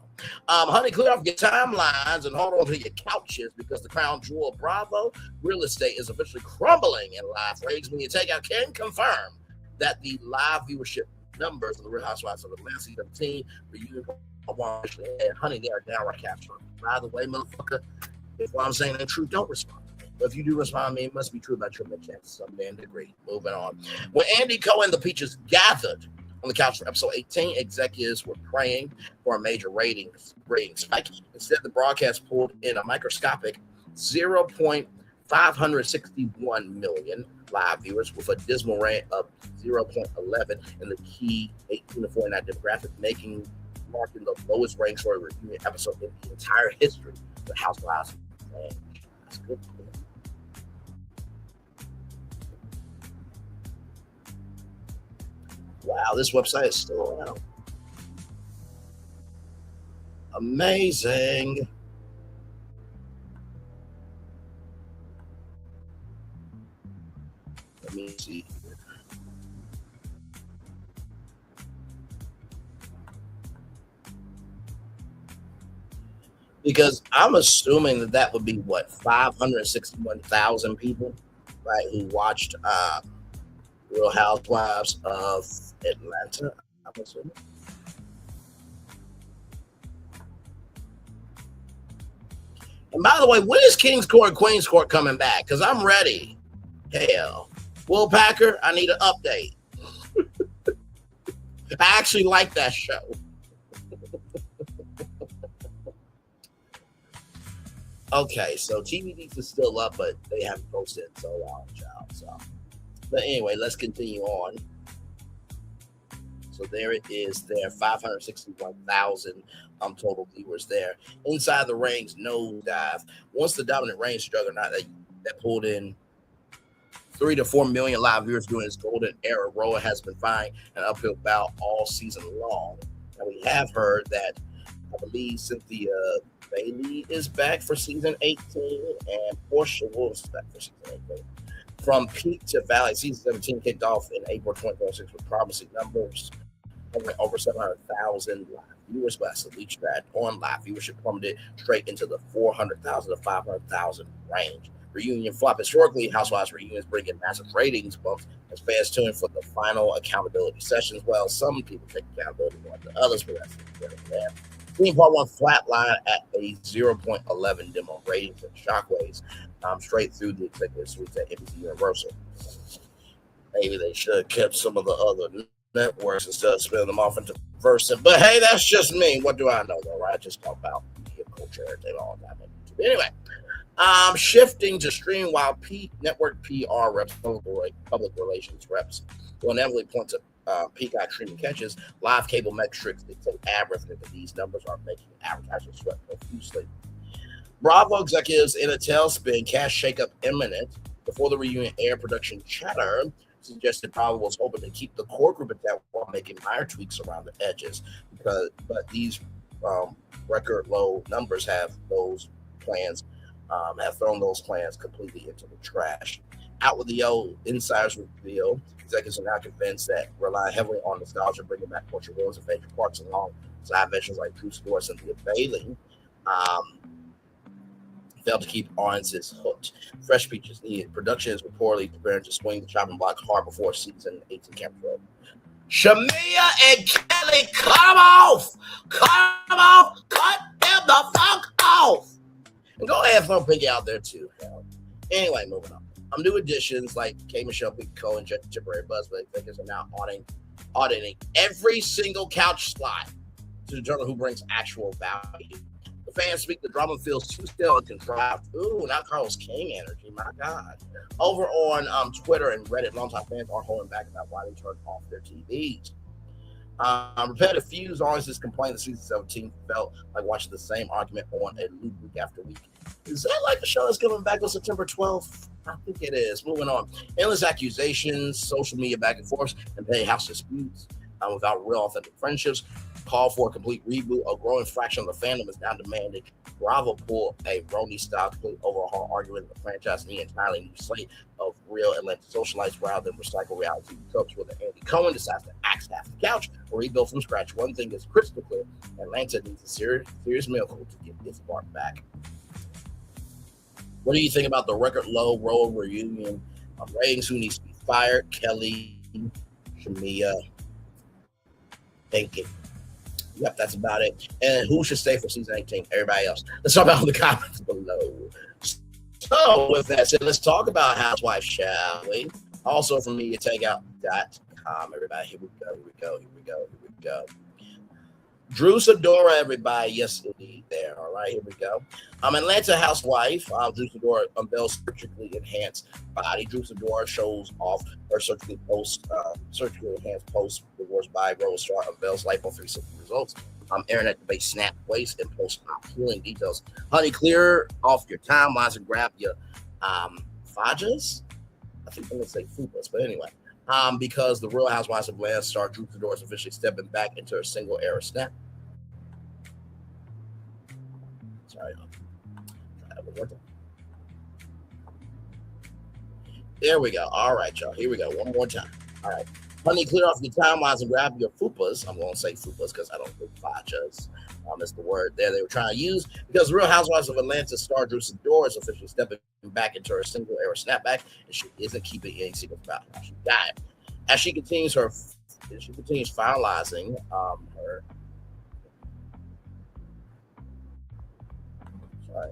Speaker 2: Honey, clear off your timelines and hold on to your couches because the crown jewel Bravo real estate is officially crumbling in live ratings. When you take out can confirm that the live viewership numbers of the Real Housewives of Atlanta season 17 reunion and honey, they are downright captured. By the way, motherfucker, if what I'm saying ain't true, don't respond. But if you do respond to me, it must be true about your chance to some damn degree. Moving on. When Andy Cohen and the Peaches gathered on the couch for episode 18, executives were praying for a major rating spike. Instead, the broadcast pulled in a microscopic 0.561 million live viewers with a dismal rank of 0.11 in the key 18 to 49 demographic, marking the lowest ranked story reunion episode in the entire history of the Housewives. That's good. Wow, this website is still around. Amazing. Let me see. Because I'm assuming that would be what 561,000 people, right, who watched Real Housewives of Atlanta. I'm assuming. And by the way, when is King's Court and Queen's Court coming back? Because I'm ready. Hell, Will Packer, I need an update. I actually like that show. Okay, so TVDs is still up, but they haven't posted in so long, child. So, but anyway, let's continue on. So there it is. There, 561,000 total viewers there. Inside the Rings, no dive. Once the dominant Reigns juggernaut that pulled in 3 to 4 million live viewers during its golden era, Roa has been fighting an uphill battle all season long. And we have heard that I believe Cynthia Bailey is back for season 18 and Portia Wolf is back for season 18. From peak to valley, season 17 kicked off in April 2026 with promising numbers. Over 700,000 live viewers, but as the leech that on live viewership plummeted straight into the 400,000 to 500,000 range. Reunion flop. Historically, Housewives reunions bring in massive ratings bumps as fans tune in for the final accountability sessions. Well, some people take accountability more than others, but that's there. Team Part 1 flatline at a 0.11 demo ratings and shockwaves straight through the executive suite at NBC Universal. Maybe they should have kept some of the other networks instead of spinning them off into Versa. But hey, that's just me. What do I know, though, right? I just talk about media culture and all that. Anyway, shifting to stream while network PR reps, public relations reps, will inevitably point to Peacock streaming catches. Live cable metrics dictate ad revenue, but these numbers are making advertisers sweat profusely. Bravo executives in a tailspin, cash shakeup imminent. Before the reunion air, production chatter suggested Bravo was hoping to keep the core group intact while making minor tweaks around the edges. But these record low numbers have those plans have thrown those plans completely into the trash. Out with the old insiders reveal. Executives are now convinced that relying heavily on nostalgia, bringing back Portia Williams and Phaedra Parks alongside veterans like Drew Stewart and Cynthia Bailey, failed to keep audiences hooked. Fresh features needed. Production is reportedly preparing to swing the chopping block hard before season 18 camera. Shamea and Kelli, come off! Come off! Cut them the fuck off! And go ahead and throw Pinky out there too. Hell. Anyway, moving on. New additions like K. Michelle, Big Co, and Temporary Buzz, but executives are now auditing every single couch slot to determine who brings actual value. The fans speak, the drama feels too stale and contrived. Ooh, not Carlos King energy, my God. Over on Twitter and Reddit, longtime fans are holding back about why they turned off their TVs. Repetitive feuds, audiences complain that season 17 felt like watching the same argument on a loop week after week. Is that like the show that's coming back on September 12th? I think it is. Moving on. Endless accusations, social media back and forth, and petty house disputes without real authentic friendships. Call for a complete reboot. A growing fraction of the fandom is now demanding Bravo pull a Roni-style complete overhaul, arguing the franchise need an entirely new slate of real Atlanta socialites rather than recycle reality tropes. Whether Andy Cohen decides to axe half the couch or rebuild from scratch, one thing is crystal clear: Atlanta needs a serious miracle to get its spark back. What do you think about the record low road reunion ratings? Who needs to be fired? Kelli, Shamea, thinking. Yep, that's about it. And who should stay for season 18? Everybody else. Let's talk about the comments below. So, with that said, let's talk about Housewives, shall we? Also, from MediaTakeout.com. Everybody, here we go. Drew Sidora, everybody. Yes, indeed. There. All right, here we go. Atlanta housewife. Drew Sidora unveils surgically enhanced body. Drew Sidora shows off her surgically enhanced post-divorce by Rose Star unveils lipo 360 results. Internet debate snap waist and post-op healing details. Honey, clear off your timelines and grab your fajas. I think I'm going to say fupas, but anyway. Because the Real Housewives of Atlanta star Drew Sidora is officially stepping back into her single era snap. Sorry. There we go. All right, y'all. Here we go. One more time. All right. Honey, clear off your timelines and grab your fupas. I'm going to say fupas because I don't think fajas. That's the word there they were trying to use. Because the Real Housewives of Atlanta star Drew Sidora is officially stepping back into her single era snapback, and she isn't keeping any secrets about how she died. As she continues finalizing her. Sorry.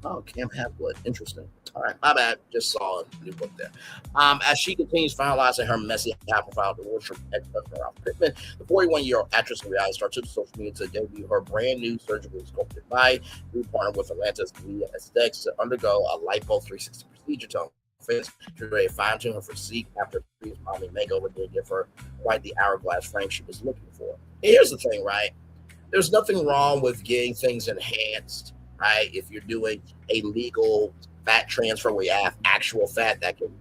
Speaker 2: Oh, Cam Hatwood. Interesting. All right, my bad. Just saw a new book there. As she continues finalizing her messy, high-profile divorce from ex-husband Ralph Pittman, the 41-year-old actress and reality star took to social media to debut her brand new surgically sculpted body. We partnered with Atlanta's Leah Aesthetics to undergo a lipo 360 procedure to face. She was ready to fine-tune her physique after previous mommy makeover did give her quite the hourglass frame she was looking for. And here's the thing, right? There's nothing wrong with getting things enhanced, right? If you're doing a legal fat transfer where you have actual fat that can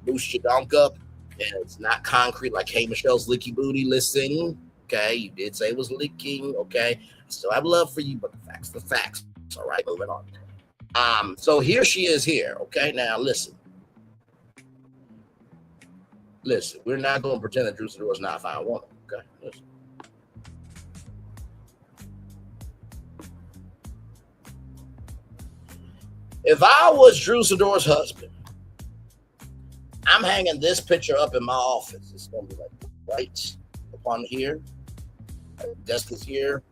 Speaker 2: boost your dunk up and it's not concrete like Hey Michelle's leaky booty listen. Okay, you did say it was leaking. Okay, I still have love for you, but the facts. All right, moving on. So here she is here. Okay, now listen, we're not going to pretend that Drew Sidora is not a fine woman. Okay, listen. If I was Drew Sidora's husband, I'm hanging this picture up in my office. It's going to be like right upon here. Desk is here,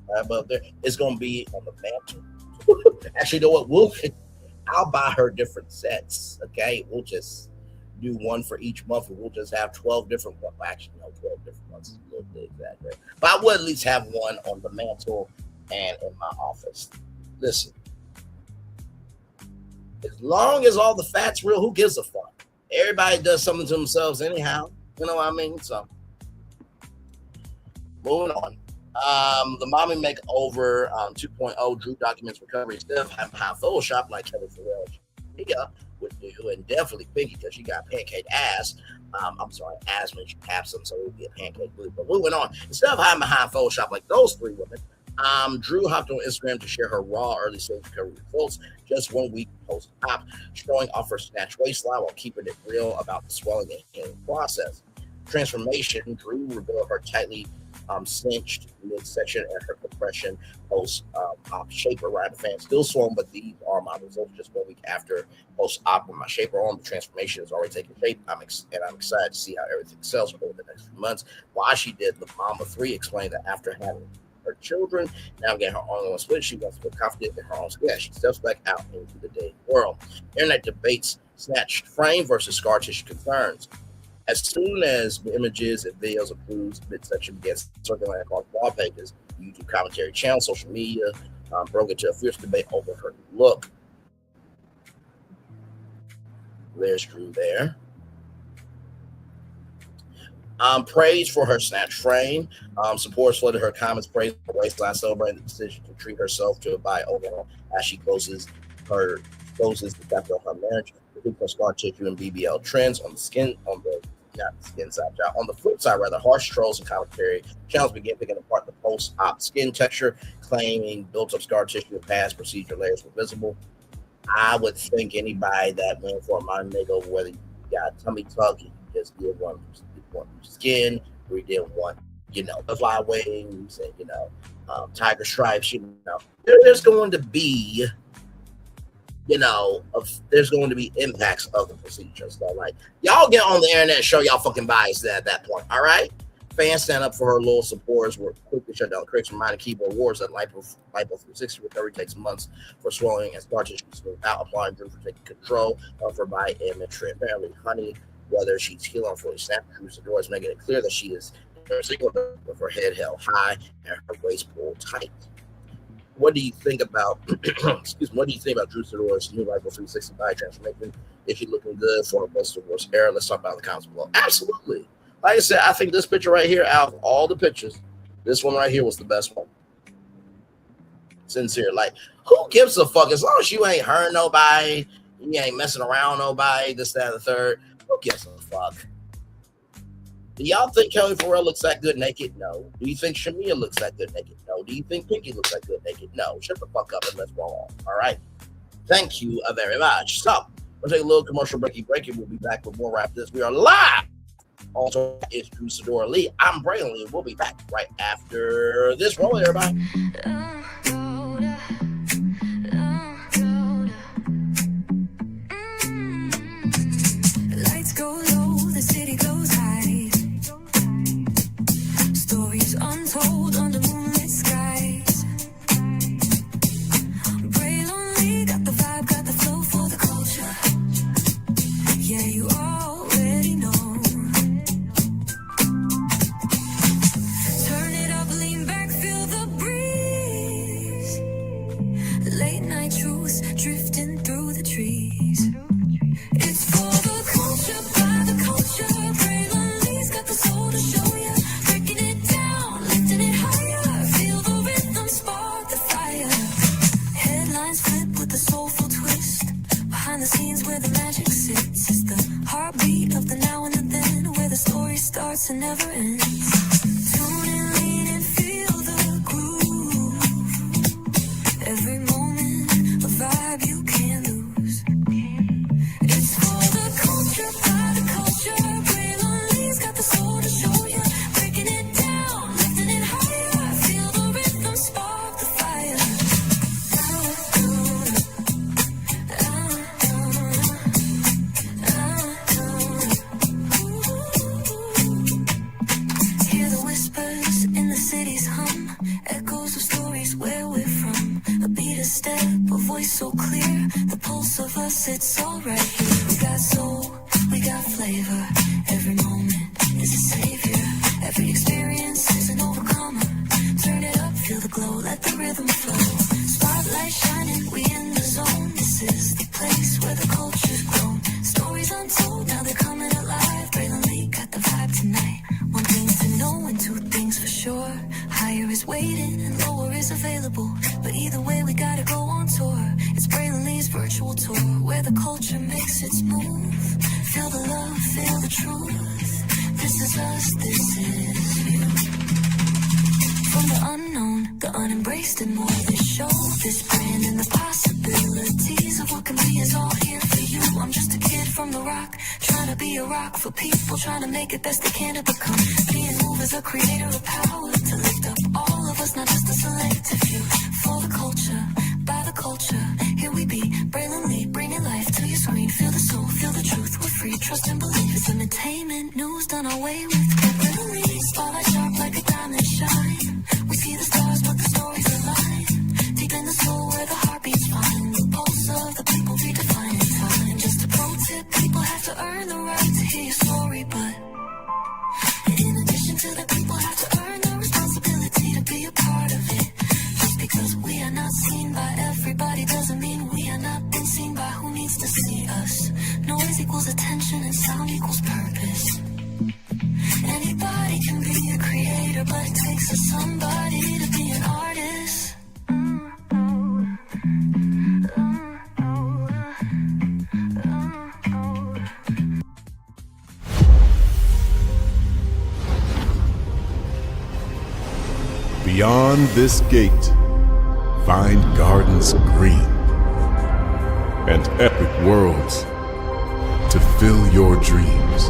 Speaker 2: right above there. It's going to be on the mantle. Actually, you know what? I'll buy her different sets. Okay, we'll just do one for each month, and we'll just have 12 different ones. Actually, no, 12 different ones is a little bit exaggerated. But I would at least have one on the mantle and in my office. Listen. As long as all the fat's real, who gives a fuck? Everybody does something to themselves anyhow. You know what I mean? So, moving on. The Mommy Makeover 2.0 Drew documents recovery stiff high Photoshop like Kelli would do, and definitely Pinky because she got pancake ass. I'm sorry, ass when she taps them, so it would be a pancake blue. But moving on. Instead of hiding behind Photoshop like those three women, Drew hopped on Instagram to share her raw early stage recovery results just 1 week post-op, showing off her snatch waistline while keeping it real about the swelling and healing process. Transformation, Drew revealed her tightly cinched midsection and her compression post-op shaper. Right, the fan still swollen, but these are my results just 1 week after post-op. With my shaper on, the transformation is already taking shape. I'm excited to see how everything sells over the next few months. While she did, the mom of three explained that after having her children, now getting her own switch, she wants to feel confident in her own skin. She steps back out into the dating world. Internet debates snatched frame versus scar tissue concerns. As soon as the images and videos of Drew's midsection began circulating across wall pages, YouTube commentary channel, social media broke into a fierce debate over her look. There's Drew there. Praise for her snatch frame. Supporters flooded her comments, praise her waistline, celebrating the decision to treat herself to a body overhaul as she closes the chapter of her marriage. The scar tissue and BBL trends on the skin, on the flip side, rather, harsh trolls and commentary channels began picking apart the post-op skin texture, claiming built-up scar tissue and past procedure layers were visible. I would think anybody that went for a mind makeover, whether you got tummy tuck, you just did one skin, or you didn't want, butterfly wings and tiger stripes, there's going to be, there's going to be impacts of the procedure. So like, y'all get on the internet and show y'all fucking bias at that point. All right. Fans stand up for her. Loyal supporters were quickly shut down critics from minor keyboard wars that Lipo 360 recovery takes months for swallowing and scar tissue without applying Drew for taking control of her body image. Apparently, honey, whether she's healing or fully snapped, Drew Sidor is making it clear that she is single with her head held high and her waist pulled tight. What do you think about excuse me, what do you think about Drew Sidor's new Lipo 360 body transformation? Is she looking good for her best divorce era? Let's talk about the comments below. Absolutely. Like I said, I think this picture right here, out of all the pictures, this one right here was the best one. Sincere. Like, who gives a fuck? As long as you ain't hurting nobody, you ain't messing around nobody, this, that, and the third, who gives a fuck? Do y'all think Kelli Farrell looks that good naked? No. Do you think Shamea looks that good naked? No. Do you think Pinky looks that good naked? No. Shut the fuck up and let's roll on. All right? Thank you very much. So, we'll take a little commercial break. We'll be back with more Rap This. We are live. Also, it's Drew Sidor Lee. I'm Braylon Lee. We'll be back right after this. Roll it, everybody.
Speaker 1: Lights go low, the city goes high. Stories untold under moonlit skies. Braylon Lee got the vibe, got the flow for the culture. Yeah, you already know. Late night truths drifting through the trees. It's for the culture, by the culture. Braylon Lee's got the soul to show ya. Breaking it down, lifting it higher. Feel the rhythm, spark the fire. Headlines flip with a soulful twist. Behind the scenes where the magic sits. It's the heartbeat of the now and the then, where the story starts and never ends. Tune in, lean and feel the groove. Every vibe you can't lose. It's for the culture, by the culture. Braylon Lee's got the soul to show ya. Breaking it down, lifting it higher. Feel the rhythm, spark the fire. Hear the whispers in the city's hum. Echoes of stories where we're from. A beat, a step, a voice so clear. The pulse of us, it's all right here. We got soul, we got flavor. Every moment is a savior. Every experience is an overcomer. Turn it up, feel the glow, let the rhythm flow. Spotlight shining, we in the zone. This is the place where the culture's grown. Stories untold, now they're coming alive. Braylon Lee got the vibe tonight. One thing's to know and two things for sure. Higher is waiting and lower is available. But either way, we gotta go on tour. It's Braylon Lee's virtual tour, where the culture makes its move. Feel the love, feel the truth. This is us, this is you. From the unknown, the unembraced and more. This show, this brand and the possibilities of what can be is all here for you. I'm just a kid from the rock, trying to be a rock for people, trying to make it best they can to become. Being moved as a creator of power to lift up all of us, not just a selective few. For the culture, by the culture, here we be. Braylon Lee, bringing life to your screen. Feel the soul, feel the truth. We're free, trust and believe. It's entertainment, news done away with. Braylon Lee, spotlight sharp like a diamond shine. We see the stars, but the stories align. Deep in the soul, where the heartbeats find. The pulse of the people redefining time. Just a pro tip, people have to earn the right to hear your story, but in addition to that, people have to earn the responsibility to be a part of it. Just because we are not seen by everybody doesn't mean we are not been seen by who needs to see us. Noise equals attention and sound equals purpose. Anybody can be a creator, but it takes a somebody to be an artist.
Speaker 3: Beyond this gate, find gardens green, and epic worlds to fill your dreams.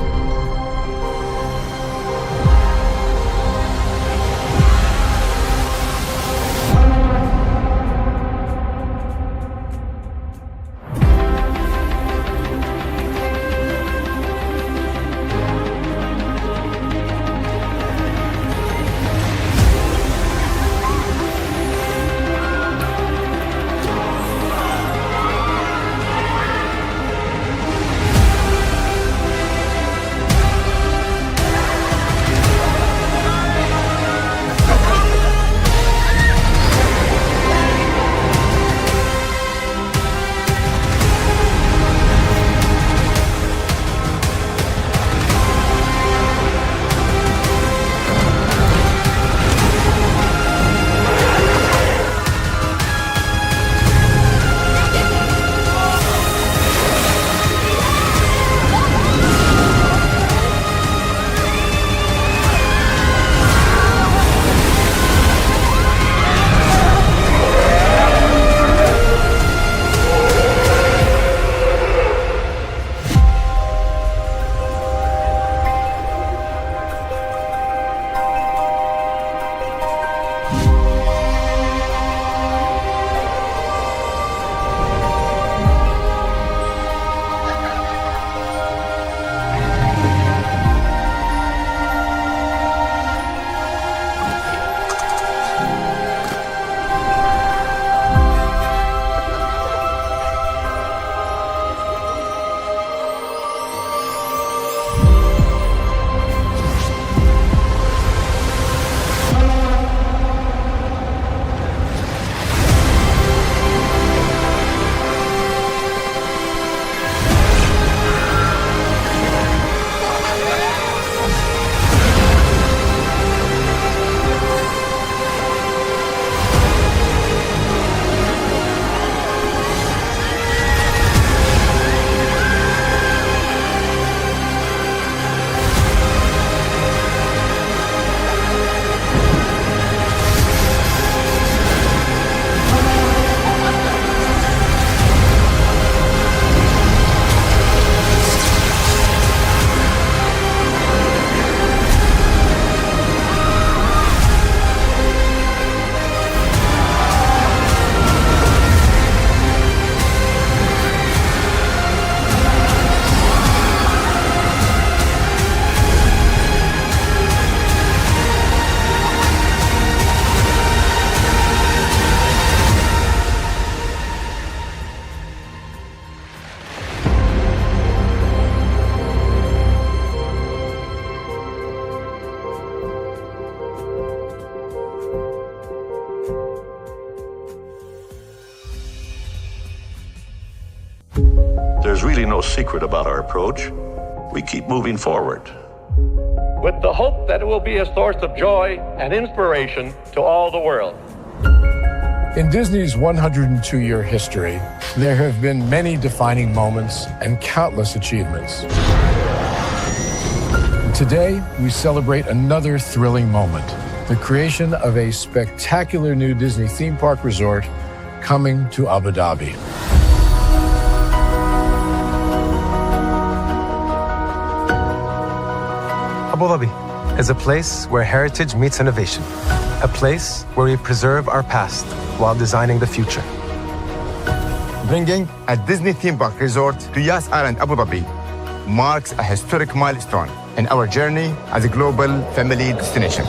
Speaker 4: There's really no secret about our approach. We keep moving forward,
Speaker 5: with the hope that it will be a source of joy and inspiration to all the world.
Speaker 6: In Disney's 102-year history, there have been many defining moments and countless achievements. Today, we celebrate another thrilling moment, the creation of a spectacular new Disney theme park resort coming to Abu Dhabi.
Speaker 7: Abu Dhabi is a place where heritage meets innovation, a place where we preserve our past while designing the future.
Speaker 8: Bringing a Disney theme park resort to Yas Island, Abu Dhabi, marks a historic milestone in our journey as a global family destination.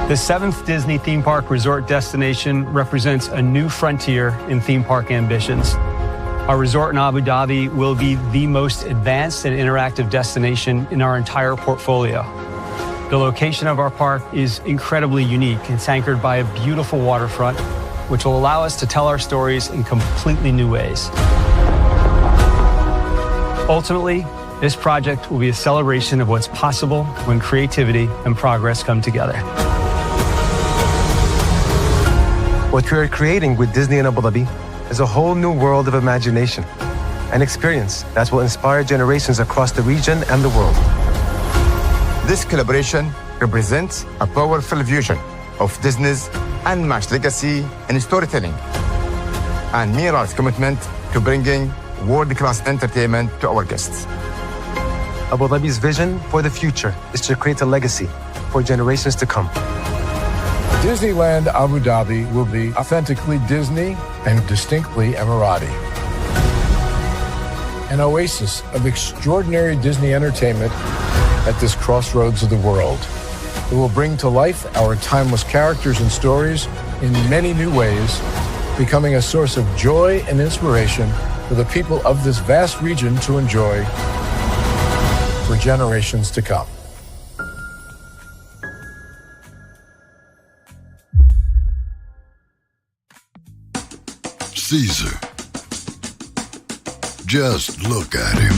Speaker 9: The 7th Disney theme park resort destination represents a new frontier in theme park ambitions. Our resort in Abu Dhabi will be the most advanced and interactive destination in our entire portfolio. The location of our park is incredibly unique. It's anchored by a beautiful waterfront, which will allow us to tell our stories in completely new ways. Ultimately, this project will be a celebration of what's possible when creativity and progress come together.
Speaker 7: What we are creating with Disney in Abu Dhabi is a whole new world of imagination, an experience that will inspire generations across the region and the world.
Speaker 8: This collaboration represents a powerful fusion of Disney's unmatched legacy in storytelling, and Mira's commitment to bringing world-class entertainment to our guests.
Speaker 7: Abu Dhabi's vision for the future is to create a legacy for generations to come.
Speaker 6: Disneyland Abu Dhabi will be authentically Disney and distinctly Emirati. An oasis of extraordinary Disney entertainment at this crossroads of the world. It will bring to life our timeless characters and stories in many new ways, becoming a source of joy and inspiration for the people of this vast region to enjoy for generations to come.
Speaker 3: Caesar. Just look at him.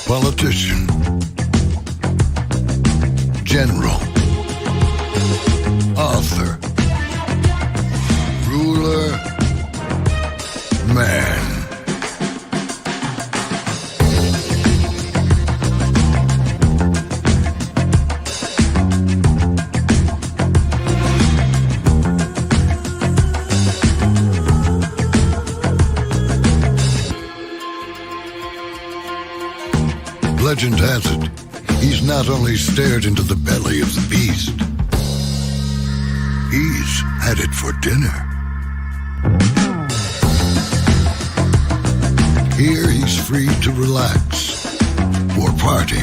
Speaker 3: Politician. General. Author. Ruler. Man. Legend has it, he's not only stared into the belly of the beast, he's had it for dinner. Here he's free to relax, or party,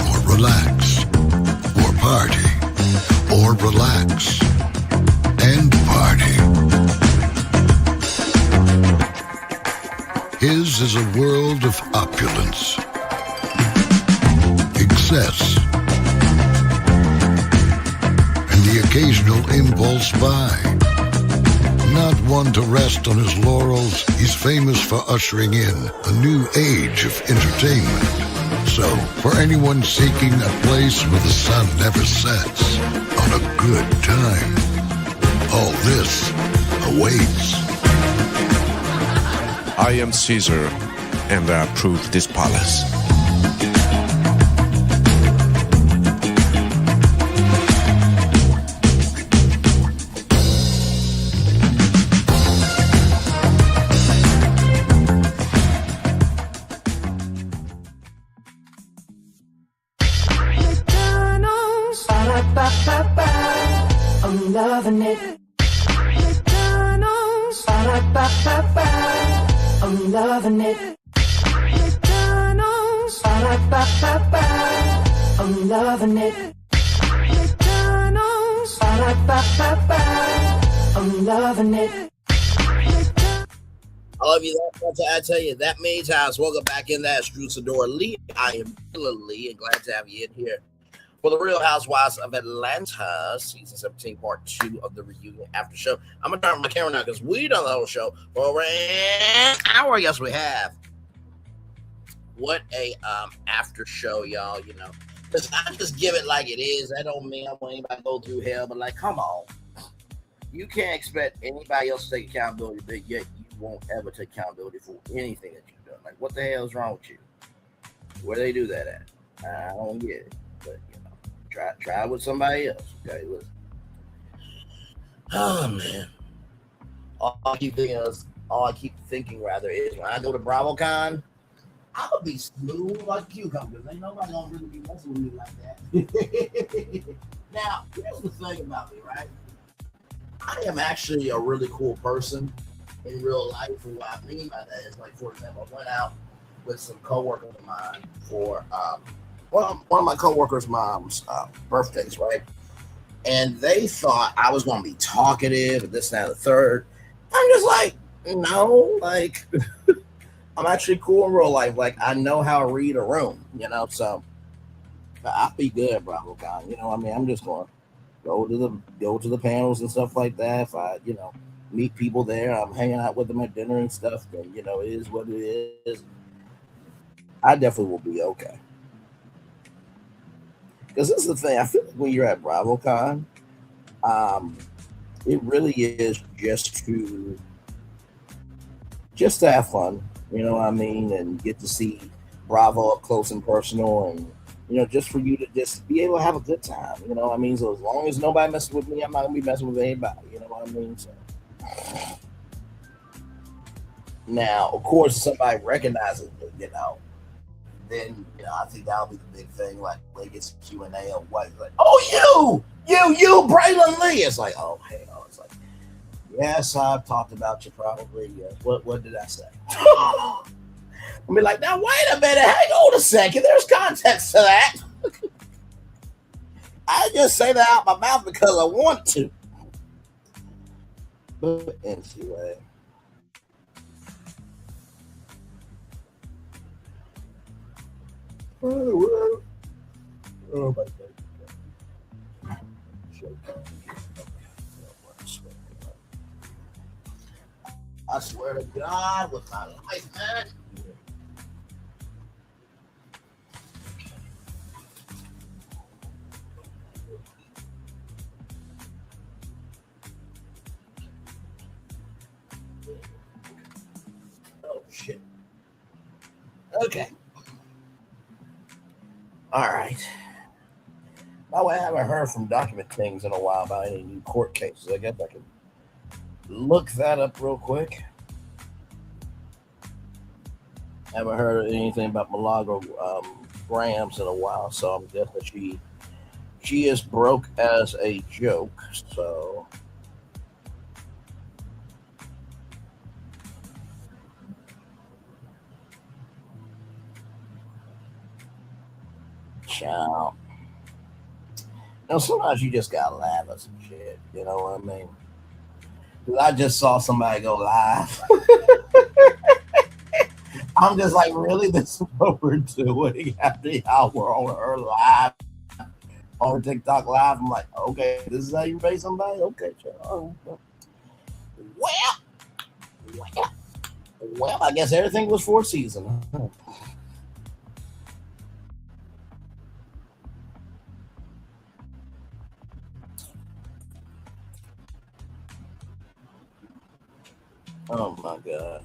Speaker 3: or relax, or party, or relax, and party. His is a world of opulence, excess, and the occasional impulse buy. Not one to rest on his laurels, he's famous for ushering in a new age of entertainment. So, for anyone seeking a place where the sun never sets on a good time, all this awaits.
Speaker 10: I am Caesar, and I approve this palace.
Speaker 1: I'm loving it. McDonald's. I'm loving it. McDonald's. I'm loving it. McDonald's. I'm loving it.
Speaker 2: I love you that much. I tell you, that many times. Welcome back in that Strusador Lee. I am Lee and glad to have you in here for the Real Housewives of Atlanta, season 17, part 2 of the reunion after show. I'm going to turn my camera now because we done the whole show for over an hour. Yes, we have. What a after show, y'all, you know. Because I just give it like it is. That don't mean I want anybody to go through hell, but like, come on. You can't expect anybody else to take accountability, but yet you won't ever take accountability for anything that you've done. Like, what the hell is wrong with you? Where do they do that at? I don't get it. But, you know, try with somebody else. Okay, listen. Oh, man. All I keep thinking is when I go to BravoCon, I'm going to be smooth like a cucumber. Ain't nobody going to really be messing with me like that. Now, here's the thing about me, right? I am actually a really cool person in real life. And what I mean by that is, like, for example, I went out with some coworkers of mine for one of my coworkers' mom's birthdays, right? And they thought I was going to be talkative and this, that, and the third. I'm just like, no, like, I'm actually cool in real life. Like, I know how to read a room, you know, so I'll be good at BravoCon. You know what I mean? I'm just going to go to the panels and stuff like that. If I, you know, meet people there, I'm hanging out with them at dinner and stuff, then, you know, it is what it is. I definitely will be okay. Because this is the thing, I feel like when you're at BravoCon, it really is just to have fun, you know what I mean, and get to see Bravo up close and personal, and just for you to just be able to have a good time. I mean, so as long as nobody messes with me, I'm not gonna be messing with anybody. You know what I mean? So now, of course, if somebody recognizes me, then I think that'll be the big thing. Like, when it gets Q&A or what, like, oh, you, Braylon Lee. It's like, oh, hey, it's like, yes, I've talked about you probably. Yes. What did I say? I'll be like, now wait a minute, hang on a second. There's context to that. I just say that out my mouth because I want to. But anyway. Oh my God. I swear to God, with my life, man. Oh shit. Okay. All right. By the way, I haven't heard from Document Kings in a while about any new court cases. I guess I can look that up real quick. Haven't heard anything about Milagro Grams in a while, so I'm guessing she is broke as a joke. So ciao. Now sometimes you just gotta laugh at some shit. You know what I mean? I just saw somebody go live. I'm just like, really? This is what we're doing after y'all were on her live, on TikTok live. I'm like, okay, this is how you pay somebody? Okay, sure. Well, I guess everything was for a season. Oh my God.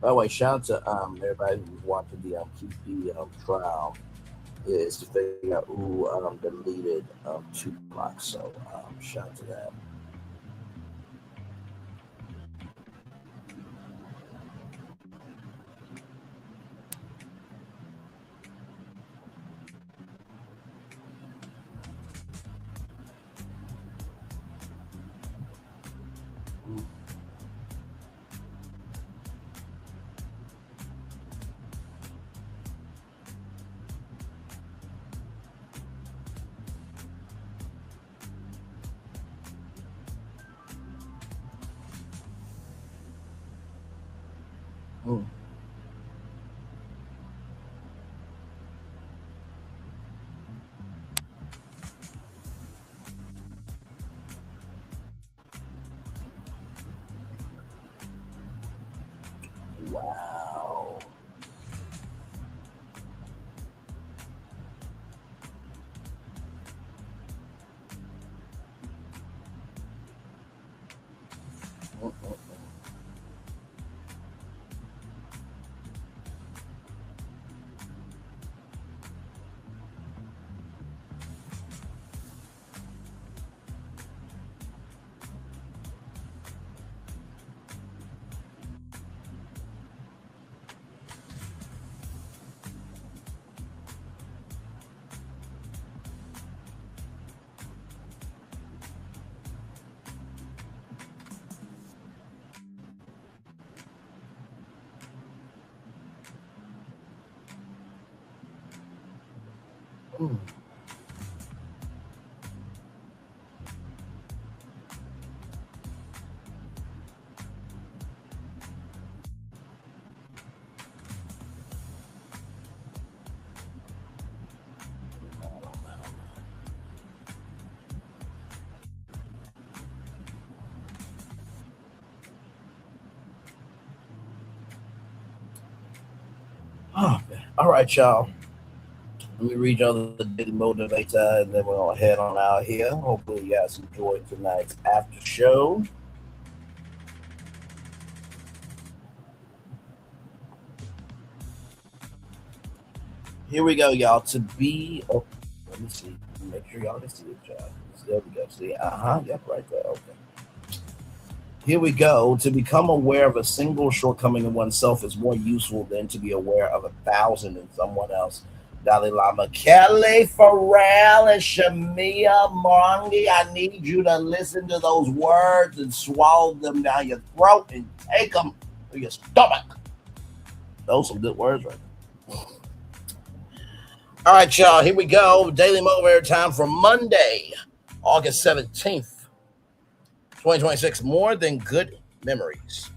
Speaker 2: By the way, shout out to everybody who's watching the QP trial. Is to figure out who deleted Tupac. So shout out to that. Wow. All right, y'all. Let me read y'all the daily motivator, and then we're gonna head on out here. Hopefully, you guys enjoyed tonight's after show. Here we go, y'all. To be, oh, let me see. Make sure y'all can see it, y'all. There we go. See, yep, right there. Okay. Here we go. To become aware of a single shortcoming in oneself is more useful than to be aware of 1,000 in someone else. Dalai Lama, Kelli, Pharrell, and Shamea Morangi, I need you to listen to those words and swallow them down your throat and take them to your stomach. Those are some good words right there. All right, y'all, here we go. Daily Motivator time for Monday, August 17th, 2026. More than good memories.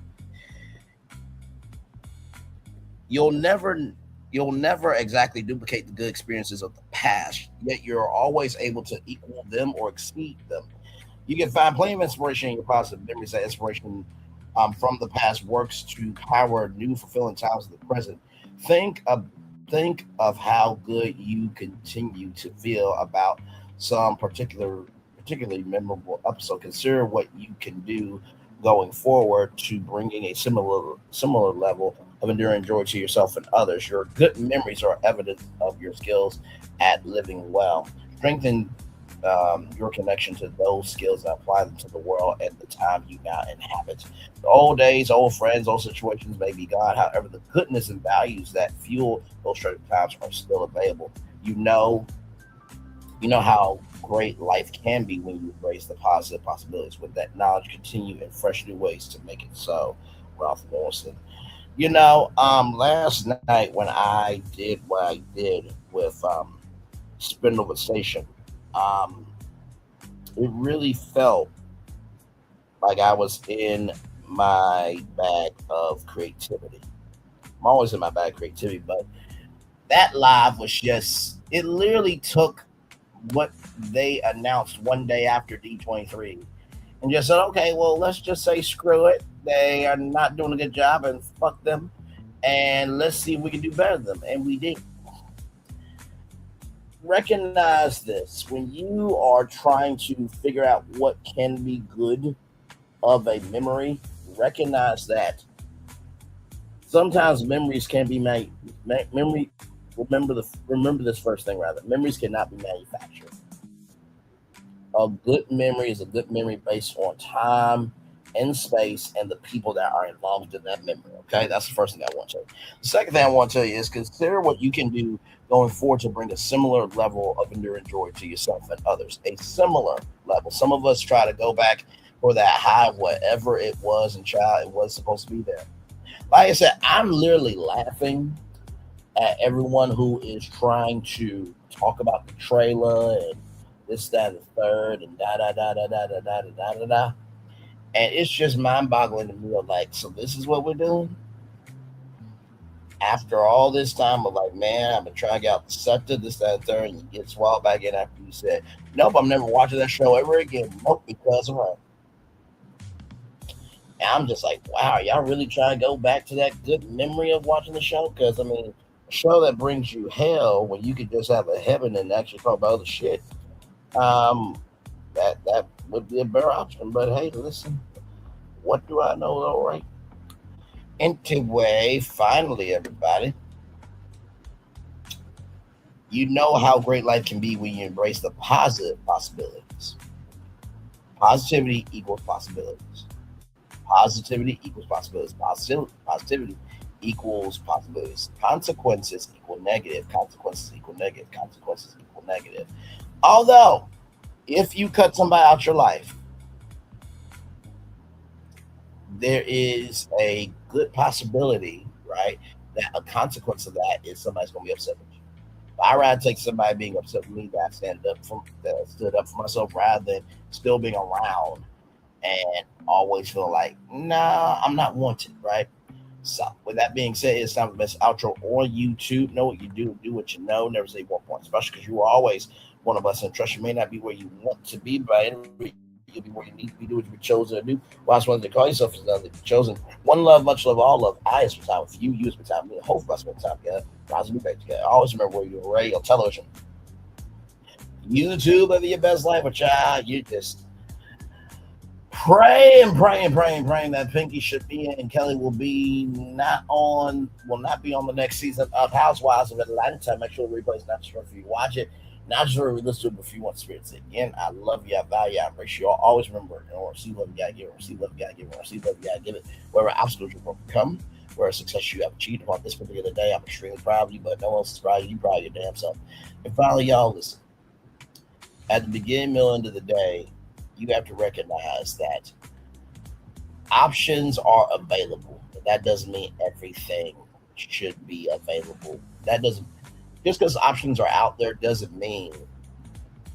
Speaker 2: You'll never exactly duplicate the good experiences of the past, yet you're always able to equal them or exceed them. You can find plenty of inspiration in your positive memories. That inspiration from the past works to power new fulfilling times of the present. Think of how good you continue to feel about some particularly memorable episode. Consider what you can do going forward to bringing a similar level of enduring joy to yourself and others. Your good memories are evidence of your skills at living well. Strengthen your connection to those skills and apply them to the world and the time you now inhabit. The old days, old friends, old situations may be gone. However, the goodness and values that fuel those treasured times are still available. You know how great life can be when you embrace the positive possibilities. With that knowledge, continue in fresh new ways to make it so. Ralph Morrison. Last night when I did what I did with Spindle Station, it really felt like I was in my bag of creativity. I'm always in my bag of creativity, but that live was it literally took what they announced one day after D23 and just said, okay, well, let's just say screw it. They are not doing a good job and fuck them. And let's see if we can do better than them. And we did. Recognize this. When you are trying to figure out what can be good of a memory, recognize that sometimes memories can be made. Remember this first thing, rather. Memories cannot be manufactured. A good memory is a good memory based on time and space and the people that are involved in that memory. Okay, that's the first thing I want to tell you. The second thing I want to tell you is consider what you can do going forward to bring a similar level of enduring joy to yourself and others. A similar level. Some of us try to go back for that high, whatever it was, and child, it was supposed to be there. Like I said, I'm literally laughing at everyone who is trying to talk about the trailer and this, that, and the third, and da da da da da da da da da da. And it's just mind-boggling to me. Like, so this is what we're doing? After all this time of like, man, I've been trying to get out the scepter, this, that, and third, and you get swallowed back in after you said, nope, I'm never watching that show ever again. Nope, because of her. And I'm just like, wow, y'all really trying to go back to that good memory of watching the show? Because, I mean, a show that brings you hell when you could just have a heaven and actually talk about other shit, that would be a better option. But hey, listen, what do I know though, right? Anyway, finally, everybody, you know how great life can be when you embrace the positive possibilities. Positivity equals possibilities. Positivity equals possibilities. Positivity equals possibilities. Consequences equal negative. Consequences equal negative. Consequences equal negative. Although, if you cut somebody out your life, there is a good possibility, right, that a consequence of that is somebody's going to be upset with you. I'd rather take somebody being upset with me that stood up for myself rather than still being around and always feel like, nah, I'm not wanted, right? So, with that being said, it's time for the best outro on YouTube. Know what you do what you know. Never say 1 point, especially because you are always one of us, and trust you may not be where you want to be, but you'll be where you need to be, do what you're chosen to do. Last one to call yourself is another chosen. One love, much love, all love. I spend time with you, you spend time with me, and hopefully I spend time together. Possibly back together. I always remember where you were radio, television. YouTube, living your best life, but child, you just praying that Pinky should be in. Kelli will not be on the next season of Housewives of Atlanta. Make sure the replay is not just for you watch it, not just for you listen to it, but if you want spirits again. I love you, I value you, I appreciate you. Always remember, receive love, you gotta give it, receive love, you gotta give it, receive love, you gotta give it. Wherever obstacles you overcome, where success you have achieved upon this particular day, I'm extremely proud of you, but no one else is proud of you. You proud of your damn self. And finally, y'all, listen. At the beginning, middle, end of the day, you have to recognize that options are available. But that doesn't mean everything should be available. Just because options are out there doesn't mean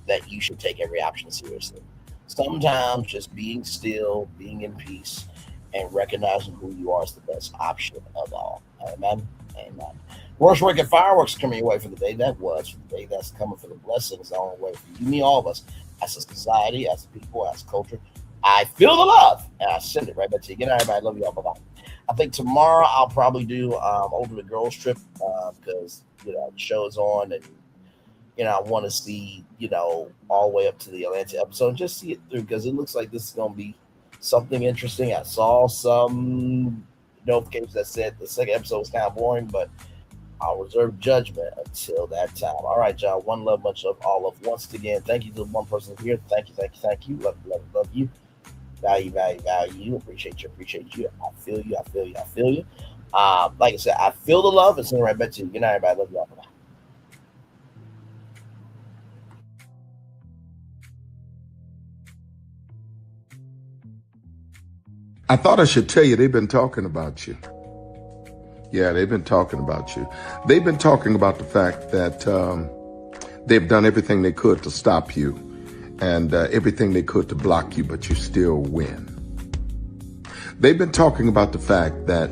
Speaker 2: that you should take every option seriously. Sometimes just being still, being in peace, and recognizing who you are is the best option of all. Amen. Amen. Worst wicked fireworks coming your way for the day for the day that's coming for the blessings on the way for you, me, all of us, as a society, as a people, as a culture. I feel the love, and I send it right back to you. Good night, everybody. Love you all. Bye-bye. I think tomorrow I'll probably do Ultimate Girls Trip because, the show's on, and, I want to see, all the way up to the Atlanta episode, just see it through because it looks like this is going to be something interesting. I saw some notifications that said the second episode was kind of boring, but I'll reserve judgment until that time. All right, y'all. One love, much love, all love. Once again, thank you to the one person here. Thank you. Love you. Value you. Appreciate you. I feel you. Like I said, I feel the love and send it right back to you. Good night, everybody. Love y'all. Bye.
Speaker 11: I thought I should tell you they've been talking about you. Yeah, they've been talking about you. They've been talking about the fact that they've done everything they could to stop you and everything they could to block you, but you still win. They've been talking about the fact that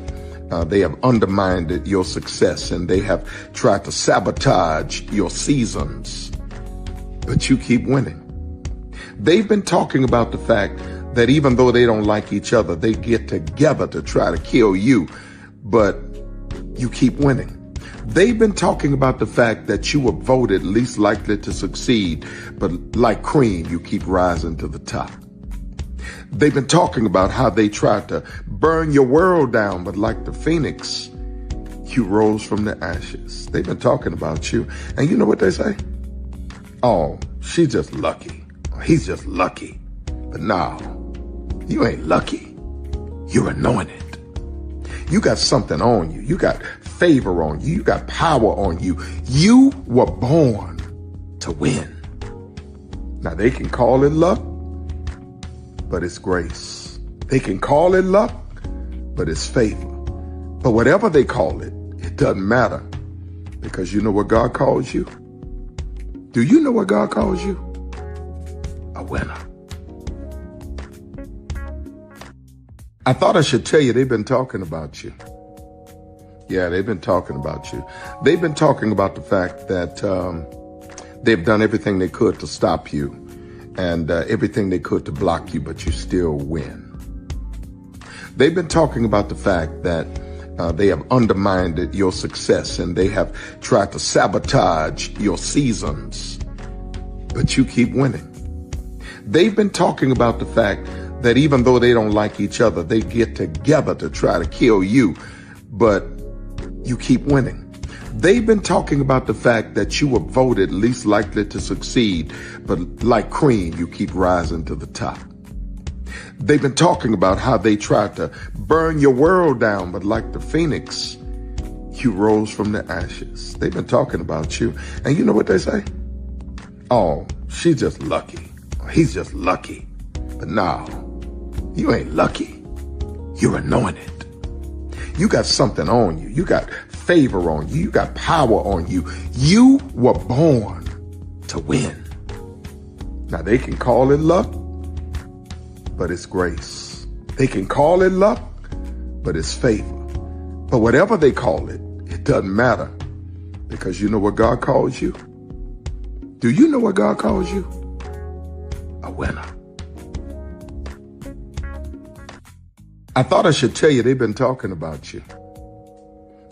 Speaker 11: they have undermined your success and they have tried to sabotage your seasons, but you keep winning. They've been talking about the fact that even though they don't like each other, they get together to try to kill you, but you keep winning. They've been talking about the fact that you were voted least likely to succeed, but like cream, you keep rising to the top. They've been talking about how they tried to burn your world down, but like the phoenix, you rose from the ashes. They've been talking about you, and you know what they say? Oh, she's just lucky. He's just lucky. But no, you ain't lucky. You're anointed. You got something on you. You got favor on you. You got power on you. You were born to win. Now they can call it luck, but it's grace. They can call it luck, but it's favor. But whatever they call it, it doesn't matter because you know what God calls you? Do you know what God calls you? A winner. I thought I should tell you they've been talking about you. Yeah, they've been talking about you. They've been talking about the fact that they've done everything they could to stop you and everything they could to block you, but you still win. They've been talking about the fact that they have undermined your success and they have tried to sabotage your seasons, but you keep winning. They've been talking about the fact that even though they don't like each other, they get together to try to kill you, but you keep winning. They've been talking about the fact that you were voted least likely to succeed, but like cream, you keep rising to the top. They've been talking about how they tried to burn your world down, but like the phoenix, you rose from the ashes. They've been talking about you, and you know what they say? Oh, she's just lucky. He's just lucky. But no, you ain't lucky. You're anointed. You got something on you. You got favor on you. You got power on you. You were born to win. Now they can call it luck, but it's grace. They can call it luck, but it's favor. But whatever they call it, it doesn't matter because you know what God calls you? Do you know what God calls you? A winner. I thought I should tell you they've been talking about you.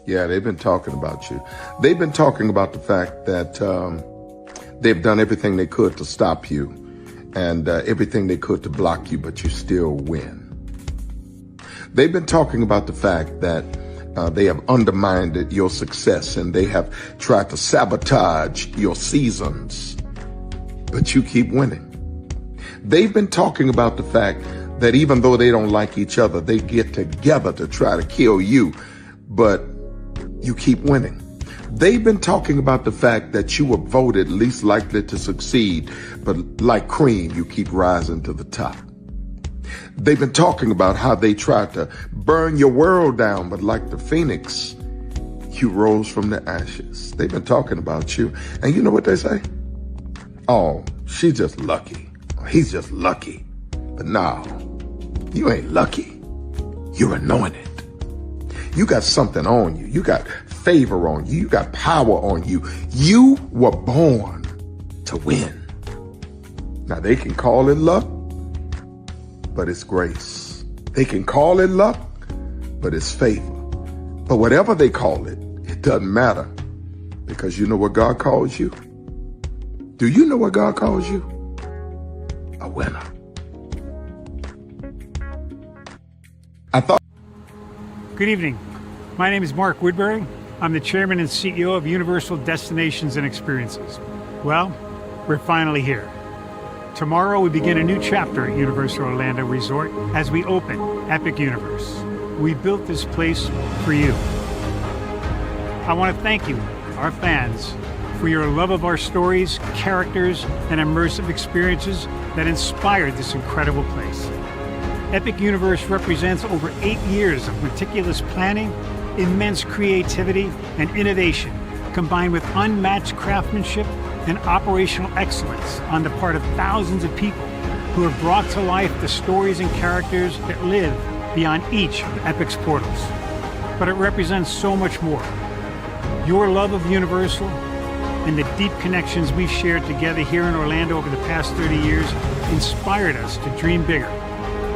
Speaker 11: Yeah, they've been talking about you. They've been talking about the fact that they've done everything they could to stop you and everything they could to block you, but you still win. They've been talking about the fact that they have undermined your success and they have tried to sabotage your seasons, but you keep winning. They've been talking about the fact that even though they don't like each other, they get together to try to kill you, but you keep winning. They've been talking about the fact that you were voted least likely to succeed, but like cream, you keep rising to the top. They've been talking about how they tried to burn your world down, but like the phoenix, you rose from the ashes. They've been talking about you. And you know what they say? Oh, she's just lucky. He's just lucky. But no, you ain't lucky. You're anointed. You got something on you. You got favor on you. You got power on you. You were born to win. Now they can call it luck, but it's grace. They can call it luck, but it's favor. But whatever they call it, it doesn't matter, because you know what God calls you? Do you know what God calls you? A winner.
Speaker 12: Good evening. My name is Mark Woodbury. I'm the chairman and CEO of Universal Destinations and Experiences. Well, we're finally here. Tomorrow we begin a new chapter at Universal Orlando Resort as we open Epic Universe. We built this place for you. I want to thank you, our fans, for your love of our stories, characters, and immersive experiences that inspired this incredible place. Epic Universe represents over 8 years of meticulous planning, immense creativity, and innovation, combined with unmatched craftsmanship and operational excellence on the part of thousands of people who have brought to life the stories and characters that live beyond each of Epic's portals. But it represents so much more. Your love of Universal and the deep connections we've shared together here in Orlando over the past 30 years inspired us to dream bigger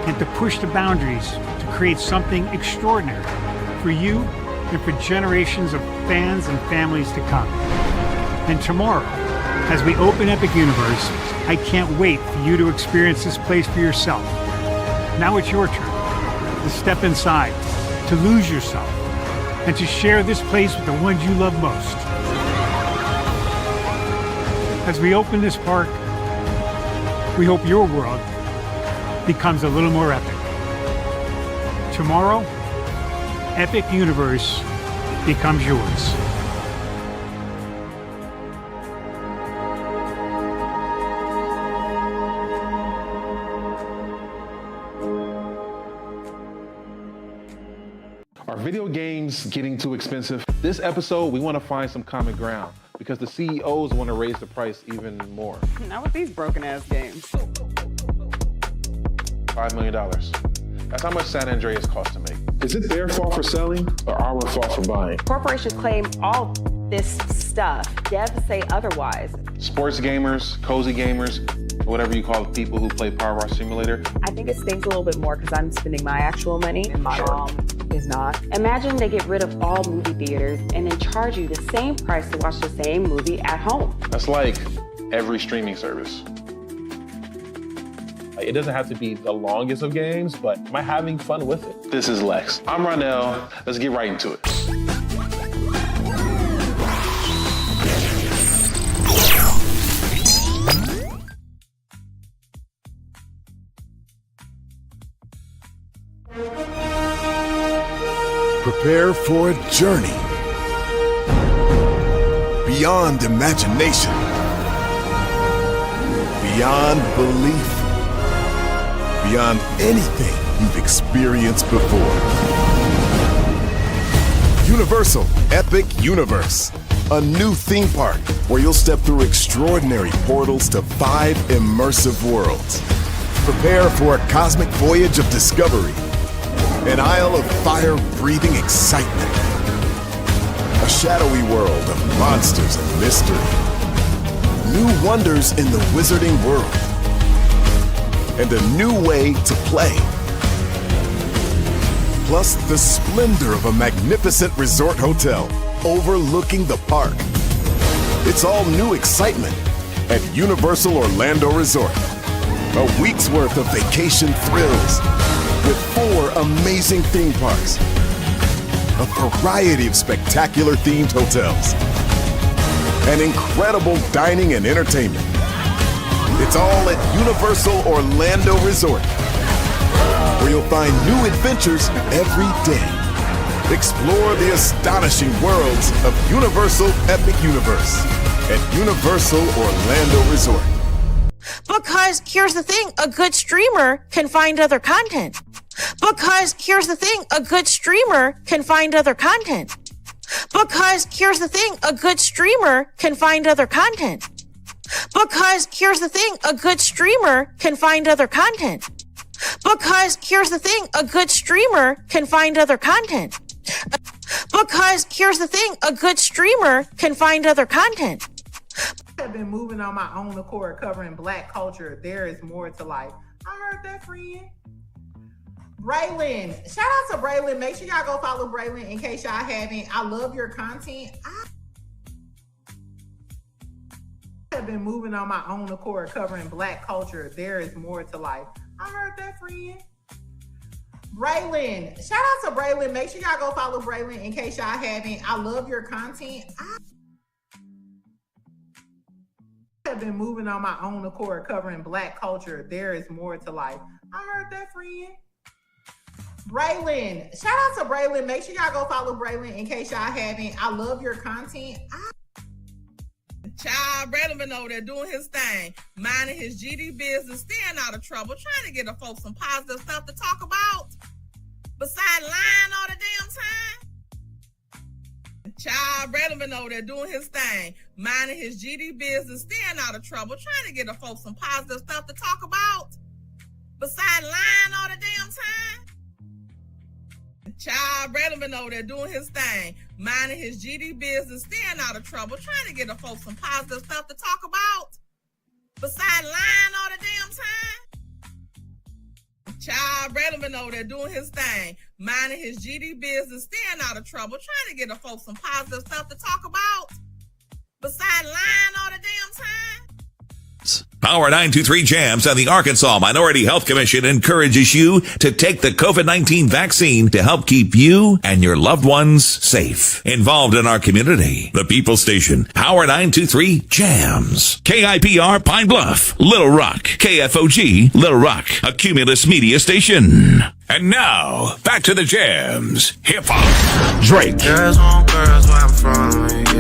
Speaker 12: and to push the boundaries to create something extraordinary for you and for generations of fans and families to come. And tomorrow, as we open Epic Universe, I can't wait for you to experience this place for yourself. Now it's your turn to step inside, to lose yourself, and to share this place with the ones you love most. As we open this park, we hope your world becomes a little more epic. Tomorrow, Epic Universe becomes yours.
Speaker 10: Are video games getting too expensive? This episode, we want to find some common ground because the CEOs want to raise the price even more.
Speaker 13: Not with these broken-ass games.
Speaker 10: $5 million. That's how much San Andreas costs to make. Is it their fault for selling or our fault for buying?
Speaker 13: Corporations claim all this stuff. Devs say otherwise.
Speaker 10: Sports gamers, cozy gamers, whatever you call the people who play Power Wash Simulator.
Speaker 13: I think it stings a little bit more because I'm spending my actual money and my mom is not. Imagine they get rid of all movie theaters and then charge you the same price to watch the same movie at home.
Speaker 10: That's like every streaming service. It doesn't have to be the longest of games, but am I having fun with it? This is Lex. I'm Ronell. Let's get right into it.
Speaker 14: Prepare for a journey beyond imagination, beyond belief, beyond anything you've experienced before. Universal Epic Universe, a new theme park where you'll step through extraordinary portals to 5 immersive worlds. Prepare for a cosmic voyage of discovery, an isle of fire-breathing excitement, a shadowy world of monsters and mystery, new wonders in the wizarding world, and a new way to play. plus the splendor of a magnificent resort hotel overlooking the park. It's all new excitement at Universal Orlando Resort. A week's worth of vacation thrills with 4 amazing theme parks, a variety of spectacular themed hotels, and incredible dining and entertainment. It's all at Universal Orlando Resort, where you'll find new adventures every day. Explore the astonishing worlds of Universal Epic Universe at Universal Orlando Resort.
Speaker 15: Because here's the thing, a good streamer can find other content. Because here's the thing, a good streamer can find other content. Because here's the thing, a good streamer can find other content. Because here's the thing, a good streamer can find other content. Because here's the thing, a good streamer can find other content. Because here's the thing, a good streamer can find other content.
Speaker 16: I have been moving on my own accord, covering Black culture. There is more to life. I heard that, friend. Braylon, shout out to Braylon. Make sure y'all go follow Braylon in case y'all haven't. I love your content. I have been moving on my own accord, covering Black culture. There is more to life. I heard that, friend. Braylon, shout out to Braylon. Make sure y'all go follow Braylon in case y'all haven't. I love your content. I have been moving on my own accord, covering Black culture. There is more to life. I heard that, friend. Braylon, shout out to Braylon. Make sure y'all go follow Braylon in case y'all haven't. I love your content.
Speaker 17: Child, Braylon been over there doing his thing, minding his GD business, staying out of trouble, trying to get the folks some positive stuff to talk about. Besides lying all the damn time. Child, Braylon been over there doing his thing, minding his GD business, staying out of trouble, trying to get the folks some positive stuff to talk about. Besides lying all the damn time. Child, Braylon been over there doing his thing, minding his GD business, staying out of trouble, trying to get the folks some positive stuff to talk about. Besides lying all the damn time. Child, Braylon been over there doing his thing, minding his GD business, staying out of trouble, trying to get the folks some positive stuff to talk about. Besides lying all the damn time.
Speaker 18: Power 923 Jams and the Arkansas Minority Health Commission encourages you to take the COVID-19 vaccine to help keep you and your loved ones safe. Involved in our community, the People Station, Power 923 Jams. KIPR Pine Bluff, Little Rock, KFOG, Little Rock, a Cumulus media station. And now, back to the jams. Hip-hop. Drake.
Speaker 19: Girls want girls where I'm from.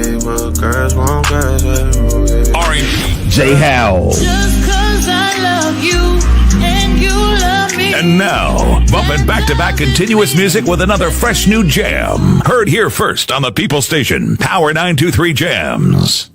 Speaker 19: Yeah, well, girls want girls where
Speaker 18: R&B. J. Howell.
Speaker 1: Just 'cause I love you and you love me.
Speaker 18: And now, bumping back-to-back continuous music with another fresh new jam. Heard here first on the People Station, Power 923 Jams.